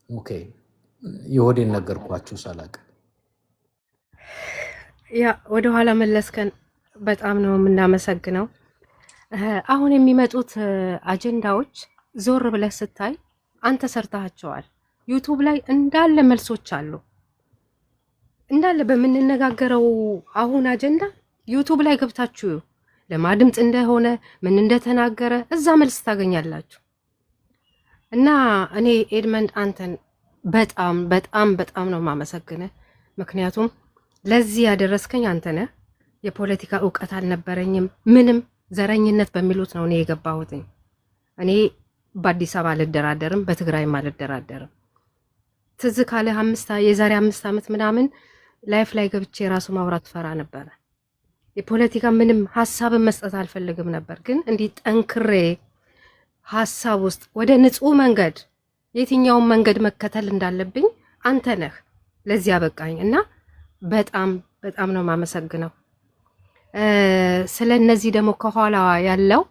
ኦኬ የሆዴን ነገርኳችሁ ሳላቅ። ያ ወደ ኋላ መለስከን። በጣም ነው የምናመሰግነው። አሁን የሚመጡት አጀንዳዎች ዞር ብለህ ስታይ አንተ ሰርታቸዋል። ዩቲዩብ ላይ እንዳለ መልሶች አሉ። እንዳለ በምንነጋገረው አሁን አጀንዳ ዩቲዩብ ላይ ገብታችሁ ለማድምጥ እንደሆነ ምን እንደተናገረ እዛ መልስ ታገኛላችሁ። እና እኔ ኤድመንድ አንተን በጣም በጣም በጣም ነው የማመሰግነው። ምክንያቱም ለዚህ ያደረስከኝ አንተ ነህ። የፖለቲካ ዕውቀት አልነበረኝም። ምንም ዘረኝነት በሚሉት ነው እኔ የገባሁት። እኔ በአዲስ አበባ አልደራደርም፣ በትግራይም አልደራደርም። ትዝ ካለ የዛሬ 5 ዓመት ምናምን ላይፍ ላይ ገብቼ ራሱ ማውራት ፈራ ነበረ። የፖለቲካ ምንም ሐሳብን መስጠት አልፈልግም ነበር። ግን እንዲህ ጠንክሬ ሐሳብ ውስጥ ወደ ንጹህ መንገድ የትኛውን መንገድ መከተል እንዳለብኝ አንተ ነህ ለዚህ ያበቃኝ እና በጣም በጣም ነው የማመሰግነው። ስለነዚህ ደግሞ ከኋላ ያለው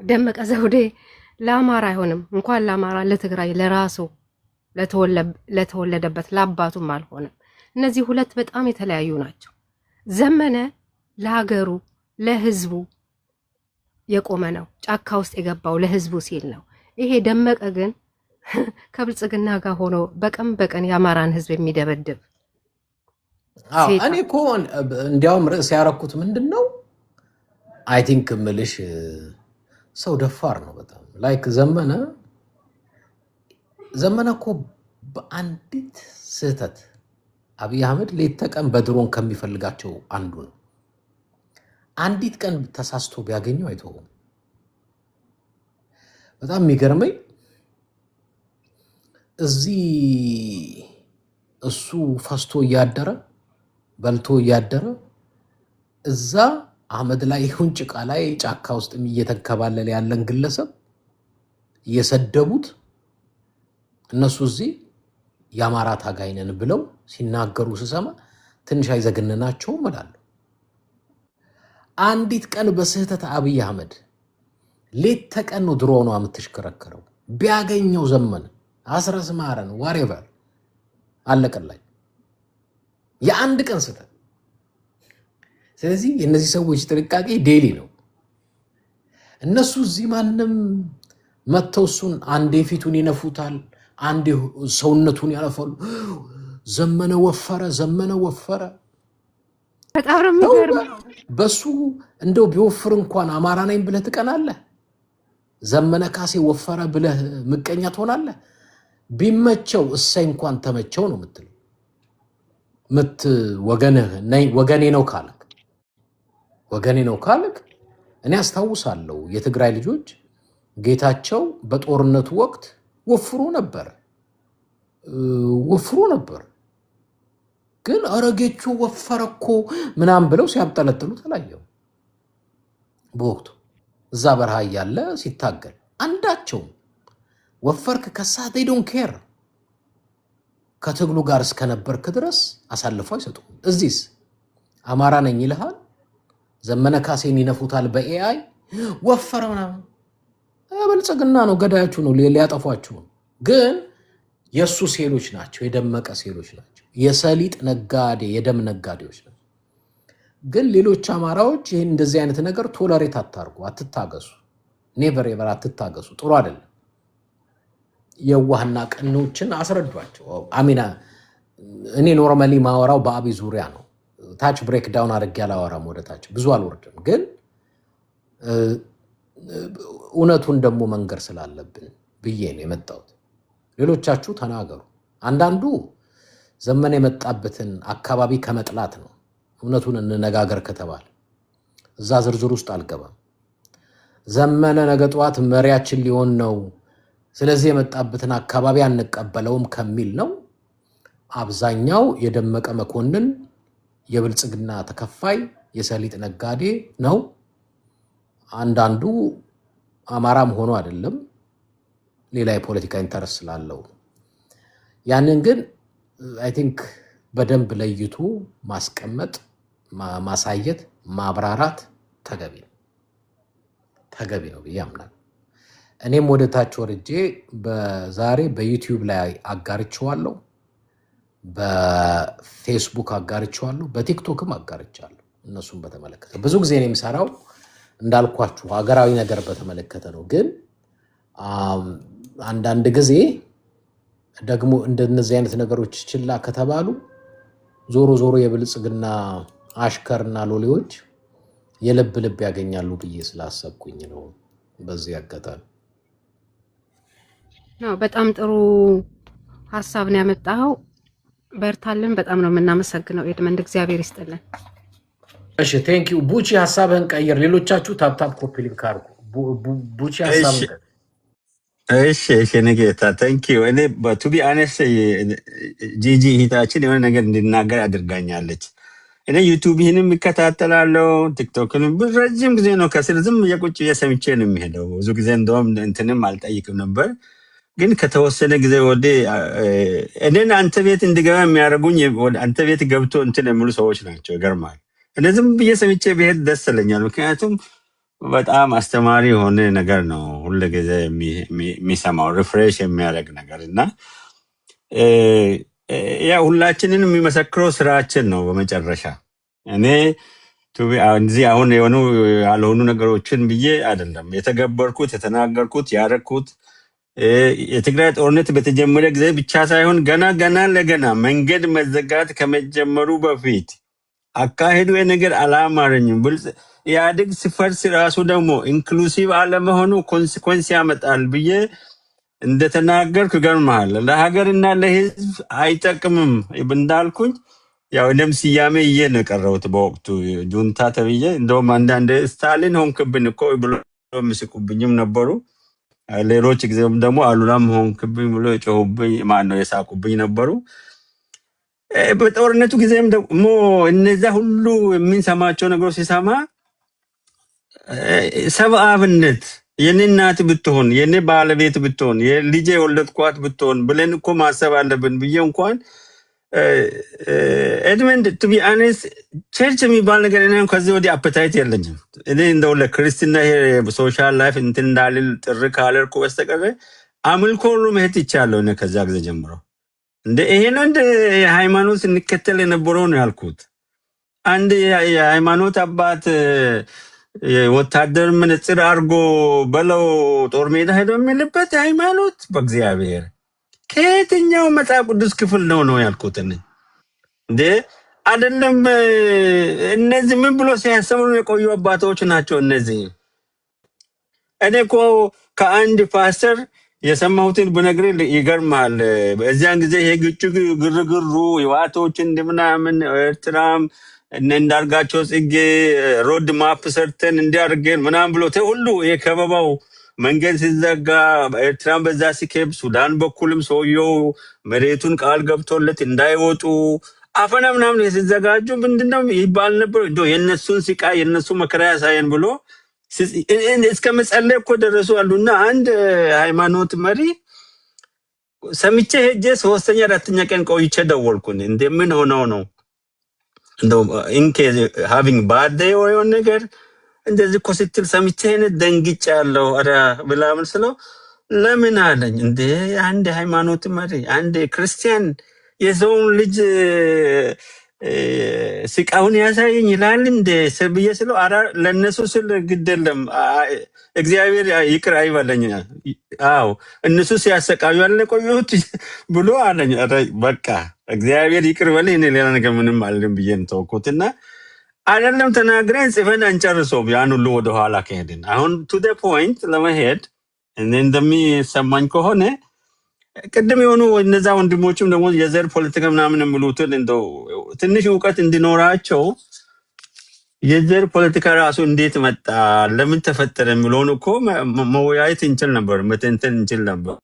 ደመቀ ዘውዴ ለአማራ አይሆንም፣ እንኳን ለአማራ ለትግራይ ለራሱ ለተወለደበት ለአባቱም አልሆነም። እነዚህ ሁለት በጣም የተለያዩ ናቸው። ዘመነ ለሀገሩ ለህዝቡ የቆመ ነው። ጫካ ውስጥ የገባው ለህዝቡ ሲል ነው። ይሄ ደመቀ ግን ከብልጽግና ጋር ሆኖ በቀን በቀን የአማራን ህዝብ የሚደበድብ እኔ እኮ እንዲያውም ርዕስ ያረኩት ምንድን ነው አይ ቲንክ ምልሽ ሰው ደፋር ነው በጣም ላይክ ዘመነ እኮ በአንዲት ስህተት አብይ አህመድ ሌት ተቀን በድሮን ከሚፈልጋቸው አንዱ ነው። አንዲት ቀን ተሳስቶ ቢያገኘው አይተውም። በጣም የሚገርመኝ እዚህ እሱ ፈስቶ እያደረ በልቶ እያደረ እዛ አህመድ ላይ ይሁን ጭቃ ላይ ጫካ ውስጥ እየተንከባለለ ያለን ግለሰብ እየሰደቡት እነሱ እዚህ የአማራ ታጋይ ነን ብለው ሲናገሩ ስሰማ ትንሽ አይዘግንናቸውም እላለሁ። አንዲት ቀን በስህተት አብይ አህመድ ሌት ተቀን ነው ድሮኗ የምትሽከረከረው ቢያገኘው ዘመነ አስረስ ማረን ዋሬቨር አለቀላኝ። የአንድ ቀን ስህተት። ስለዚህ የእነዚህ ሰዎች ጥንቃቄ ዴሊ ነው። እነሱ እዚህ ማንም መተው እሱን አንዴ ፊቱን ይነፉታል፣ አንዴ ሰውነቱን ያለፋሉ። ዘመነ ወፈረ በጣም ነው ተው የሚገርመው። በሱ እንደው ቢወፍር እንኳን አማራ ነኝ ብለህ ትቀናለህ? ዘመነ ካሴ ወፈረ ብለህ ምቀኛ ትሆናለህ? ቢመቸው እሰይ እንኳን ተመቸው ነው የምትለው። ወገኔ ነው ካልክ እኔ አስታውሳለሁ የትግራይ ልጆች ጌታቸው በጦርነቱ ወቅት ወፍሮ ነበር። ግን አረጌቹ ወፈረኮ ምናምን ብለው ሲያብጠለጥሉ ተላየው። በወቅቱ እዛ በረሃ እያለ ሲታገል አንዳቸውም ወፈርክ ከሳት they don't care ከትግሉ ጋር እስከነበርክ ድረስ አሳልፎ አይሰጡም። እዚህስ አማራ ነኝ ይልሃል፣ ዘመነ ካሴን ይነፉታል በኤአይ ወፈረ ምናምን። ብልጽግና ነው፣ ገዳያችሁ ነው፣ ሊያጠፏችሁ ነው። ግን የእሱ ሴሎች ናቸው፣ የደመቀ ሴሎች ናቸው፣ የሰሊጥ ነጋዴ የደም ነጋዴዎች ናቸው። ግን ሌሎች አማራዎች ይህን እንደዚህ አይነት ነገር ቶለሬት አታርጉ፣ አትታገሱ። ኔቨር ኤቨር አትታገሱ፣ ጥሩ አይደለም። የዋህና ቀኖችን አስረዷቸው። አሚና እኔ ኖርማሊ ማወራው በአቢ ዙሪያ ነው። ታች ብሬክ ዳውን አድርጌ አላወራም፣ ወደ ታች ብዙ አልወርድም። ግን እውነቱን ደግሞ መንገር ስላለብን ብዬ ነው የመጣሁት። ሌሎቻችሁ ተናገሩ። አንዳንዱ ዘመነ የመጣበትን አካባቢ ከመጥላት ነው። እውነቱን እንነጋገር ከተባለ እዛ ዝርዝር ውስጥ አልገባም። ዘመነ ነገ ጠዋት መሪያችን ሊሆን ነው፣ ስለዚህ የመጣበትን አካባቢ አንቀበለውም ከሚል ነው። አብዛኛው የደመቀ መኮንን የብልጽግና ተከፋይ የሰሊጥ ነጋዴ ነው። አንዳንዱ አማራም ሆኖ አይደለም፣ ሌላ የፖለቲካ ኢንተረስ ስላለው። ያንን ግን አይ ቲንክ በደንብ ለይቱ ማስቀመጥ፣ ማሳየት፣ ማብራራት ተገቢ ነው ብዬ አምናለሁ። እኔም ወደ ታች ወርጄ በዛሬ በዩቲዩብ ላይ አጋርቼዋለሁ፣ በፌስቡክ አጋርቼዋለሁ፣ በቲክቶክም አጋርቻለሁ። እነሱም በተመለከተ ብዙ ጊዜ ነው የሚሰራው እንዳልኳችሁ ሀገራዊ ነገር በተመለከተ ነው። ግን አንዳንድ ጊዜ ደግሞ እንደነዚህ አይነት ነገሮች ችላ ከተባሉ ዞሮ የብልጽግና አሽከርና ሎሌዎች የልብ ያገኛሉ ብዬ ስላሰብኩኝ ነው። በዚህ አጋጣሚ በጣም ጥሩ ሀሳብ ነው ያመጣኸው። በርታልን። በጣም ነው የምናመሰግነው ኤድመንድ፣ እግዚአብሔር ይስጥልን። እሺ ቴንክ ዩ ቡቺ፣ ሀሳብህን ቀይር። ሌሎቻችሁ ታፕታፕ ኮፒ ሊንክ አድርጉ። ቡቺ ሀሳብህን ቀይር። እሺ ንጌታ ቴንክ ዩ። እኔ በቱቢ አነስ ጂጂ ሂታችን የሆነ ነገር እንድናገር አድርጋኛለች። እኔ ዩቱብህንም ይከታተላለሁ፣ ቲክቶክንም ረጅም ጊዜ ነው ከስር ዝም የቁጭ የሰምቼ ነው የሚሄደው። ብዙ ጊዜ እንደውም እንትንም አልጠይቅም ነበር። ግን ከተወሰነ ጊዜ ወዲህ እኔን አንተ ቤት እንድገባ የሚያደርጉኝ አንተ ቤት ገብቶ እንትን የሚሉ ሰዎች ናቸው። ይገርማል። እኔ ዝም ብዬ ሰምቼ ብሄድ ደስ ይለኛል። ምክንያቱም በጣም አስተማሪ የሆነ ነገር ነው ሁሉ ጊዜ የሚሰማው ሪፍሬሽ የሚያደርግ ነገር እና ያ ሁላችንን የሚመሰክረው ስራችን ነው። በመጨረሻ እኔ እዚህ አሁን የሆኑ ያልሆኑ ነገሮችን ብዬ አይደለም የተገበርኩት፣ የተናገርኩት፣ ያረኩት የትግራይ ጦርነት በተጀመረ ጊዜ ብቻ ሳይሆን ገና ለገና መንገድ መዘጋት ከመጀመሩ በፊት አካሄዱ የነገር አላማረኝም። ኢህአዴግ ሲፈርስ ራሱ ደግሞ ኢንክሉሲቭ አለመሆኑ ኮንሲኮንስ ያመጣል ብዬ እንደተናገርኩ ይገርምሃል። ለሀገርና ለህዝብ አይጠቅምም እንዳልኩኝ ያው እኔም ስያሜ እዬ ነው የቀረሁት በወቅቱ ጁንታ ተብዬ። እንደውም አንዳንድ ስታሊን ሆንክብን እኮ ብሎ የሚስቁብኝም ነበሩ። ሌሎች ጊዜም ደግሞ አሉላም ሆንክብኝ ብሎ የጮሁብኝ ማነው የሳቁብኝ ነበሩ። በጦርነቱ ጊዜም ደግሞ እነዛ ሁሉ የምንሰማቸው ነገሮች ሲሰማ ሰብአዊነት የኔ እናት ብትሆን የኔ ባለቤት ብትሆን የልጄ የወለድኳት ብትሆን ብለን እኮ ማሰብ አለብን ብዬ እንኳን ኤድመንድ ቱ ቢ አኔስት ቸርች የሚባል ነገር እኔ ከዚህ ወዲህ አፐታይት የለኝም። እኔ እንደው ለክርስትና ይሄ ሶሻል ላይፍ እንትን እንዳልል ጥሪ ካለርኩ በስተቀር አምልኮ ሁሉ መሄድ ይቻለሁ። እኔ ከዛ ጊዜ ጀምሮ እንደ ይሄ ነው እንደ ሃይማኖት እንከተል የነበረው ነው ያልኩት። አንድ የሃይማኖት አባት ወታደር መነጽር አድርጎ በለው ጦር ሜዳ ሄዶ የሚልበት ሃይማኖት በእግዚአብሔር ከየትኛው መጽሐፍ ቅዱስ ክፍል ነው ያልኩት? እንደ አይደለም እነዚህ ምን ብሎ ሲያስተምሩ የቆዩ አባቶች ናቸው እነዚህ። እኔ እኮ ከአንድ ፓስተር የሰማሁትን ብነግርህ ይገርማል። በዚያን ጊዜ ይሄ ግርግሩ ህዋቶች እንደምናምን ኤርትራም እነ እንዳርጋቸው ጽጌ ሮድ ማፕ ሰርተን እንዲያርገን ምናምን ብሎ ሁሉ የከበባው መንገድ ሲዘጋ ኤርትራን በዛ ሲከብ ሱዳን በኩልም ሰውየው መሬቱን ቃል ገብቶለት እንዳይወጡ አፈና ምናምን ሲዘጋጁ ምንድነው ይባል ነበር። የነሱን ስቃይ የነሱ መከራ ያሳየን ብሎ እስከ መጸለይ እኮ ደረሱ አሉና አንድ ሃይማኖት መሪ ሰምቼ ሄጄ 3ኛ 4ኛ ቀን ቆይቼ ደወልኩኝ። እንደምን ሆነው ነው እንደው ኢንኬ ሃቪንግ ባድ ዴይ ወይ የሆነ ነገር እንደዚህ እኮ ስትል ሰምቼ ደንግጫለሁ አረ ብላ መስለው ለምን አለኝ። እንደ አንድ ሃይማኖት መሪ አንድ ክርስቲያን የሰውን ልጅ ስቃውን ያሳየኝ ይላል እንደ ሰብየ ስለው አራ ለነሱ ስል ግደለም እግዚአብሔር ይቅር አይበለኝ። አዎ እነሱ ሲያሰቃዩ ያለ ቆዩት ብሎ አለኝ። አረ በቃ እግዚአብሔር ይቅር በለኝ እኔ ሌላ ነገር ምንም አልልም ብዬ ተውኩትና አይደለም ተናግረን ጽፈን አንጨርሰውም። ያን ሁሉ ወደ ኋላ ከሄድን አሁን ቱ ዘ ፖይንት ለመሄድ እንደሚሰማኝ ከሆነ ቅድም የሆኑ እነዛ ወንድሞችም ደግሞ የዘር ፖለቲካ ምናምን የሚሉትን እንደው ትንሽ እውቀት እንዲኖራቸው የዘር ፖለቲካ ራሱ እንዴት መጣ ለምን ተፈጠረ የሚለውን እኮ መወያየት እንችል ነበር፣ መተንተን እንችል ነበር።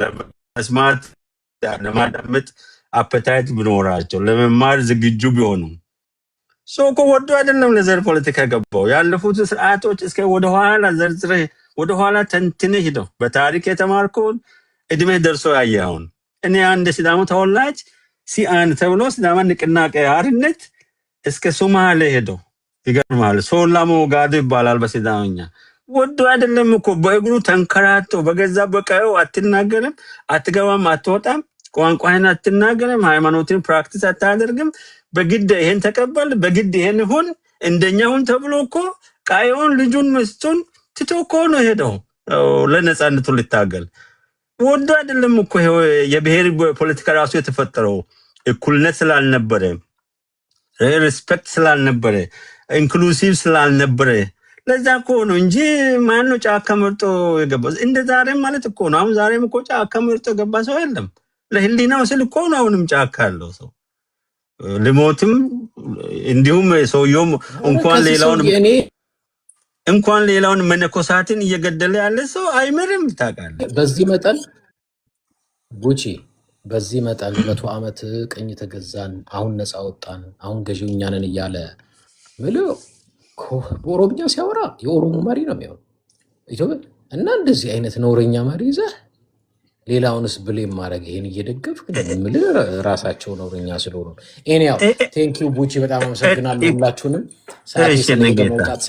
ለመስማት ለማዳመጥ አፐታይት ቢኖራቸው ለመማር ዝግጁ ቢሆኑ ሰው እኮ ወዶ አይደለም ለዘር ፖለቲካ ገባው። ያለፉት ስርዓቶች እስከ ወደኋላ ዘርዝረህ ወደኋላ ተንትነህ ሄደው በታሪክ የተማርከውን እድሜ ደርሶ ያየኸውን እኔ አንድ ሲዳሞ ተወላጅ ሲአን ተብሎ ሲዳማ ንቅናቄ አርነት እስከ ሶማሌ ሄደው ይገርማል። ሶላሞ ጋዱ ይባላል በሲዳምኛ። ወዶ አይደለም እኮ በእግሩ ተንከራቶ በገዛ በቀዩ አትናገርም፣ አትገባም፣ አትወጣም፣ ቋንቋህን አትናገርም፣ ሃይማኖትን ፕራክቲስ አታደርግም። በግድ ይሄን ተቀበል፣ በግድ ይሄን ሁን፣ እንደኛውን ተብሎ እኮ ቃየውን ልጁን ምስቱን ትቶ እኮ ነው ሄደው ለነጻነቱ ሊታገል። ወዶ አይደለም እኮ የብሔር ፖለቲካ ራሱ የተፈጠረው እኩልነት ስላልነበረ፣ ሪስፔክት ስላልነበረ፣ ኢንክሉሲቭ ስላልነበረ ለዛ እኮ ነው እንጂ ማን ነው ጫካ መርጦ የገባው? እንደ ዛሬም ማለት እኮ ነው። አሁን ዛሬም እኮ ጫካ መርጦ የገባ ሰው የለም። ለህሊናው ስል እኮ ነው አሁንም ጫካ ያለው ሰው ልሞትም እንዲሁም ሰውየውም እንኳን ሌላውን መነኮሳትን እየገደለ ያለ ሰው አይምርም። ታውቃለህ በዚህ መጠን ቡቺ በዚህ መጠን 100 ዓመት ቀኝ ተገዛን፣ አሁን ነፃ ወጣን፣ አሁን ገዢው እኛ ነን እያለ ምለው በኦሮምኛ ሲያወራ የኦሮሞ መሪ ነው የሚሆነው ኢትዮጵያ። እና እንደዚህ አይነት ነውረኛ መሪ ይዘህ ሌላውንስ ብሌም ማድረግ ይሄን እየደገፍክ ምል ራሳቸው ነውረኛ ስለሆኑ። ኤኒያው ቴንክ ዩ ቡቺ፣ በጣም አመሰግናለሁ ሁላችሁንም። ሰዓት ስለመውጣት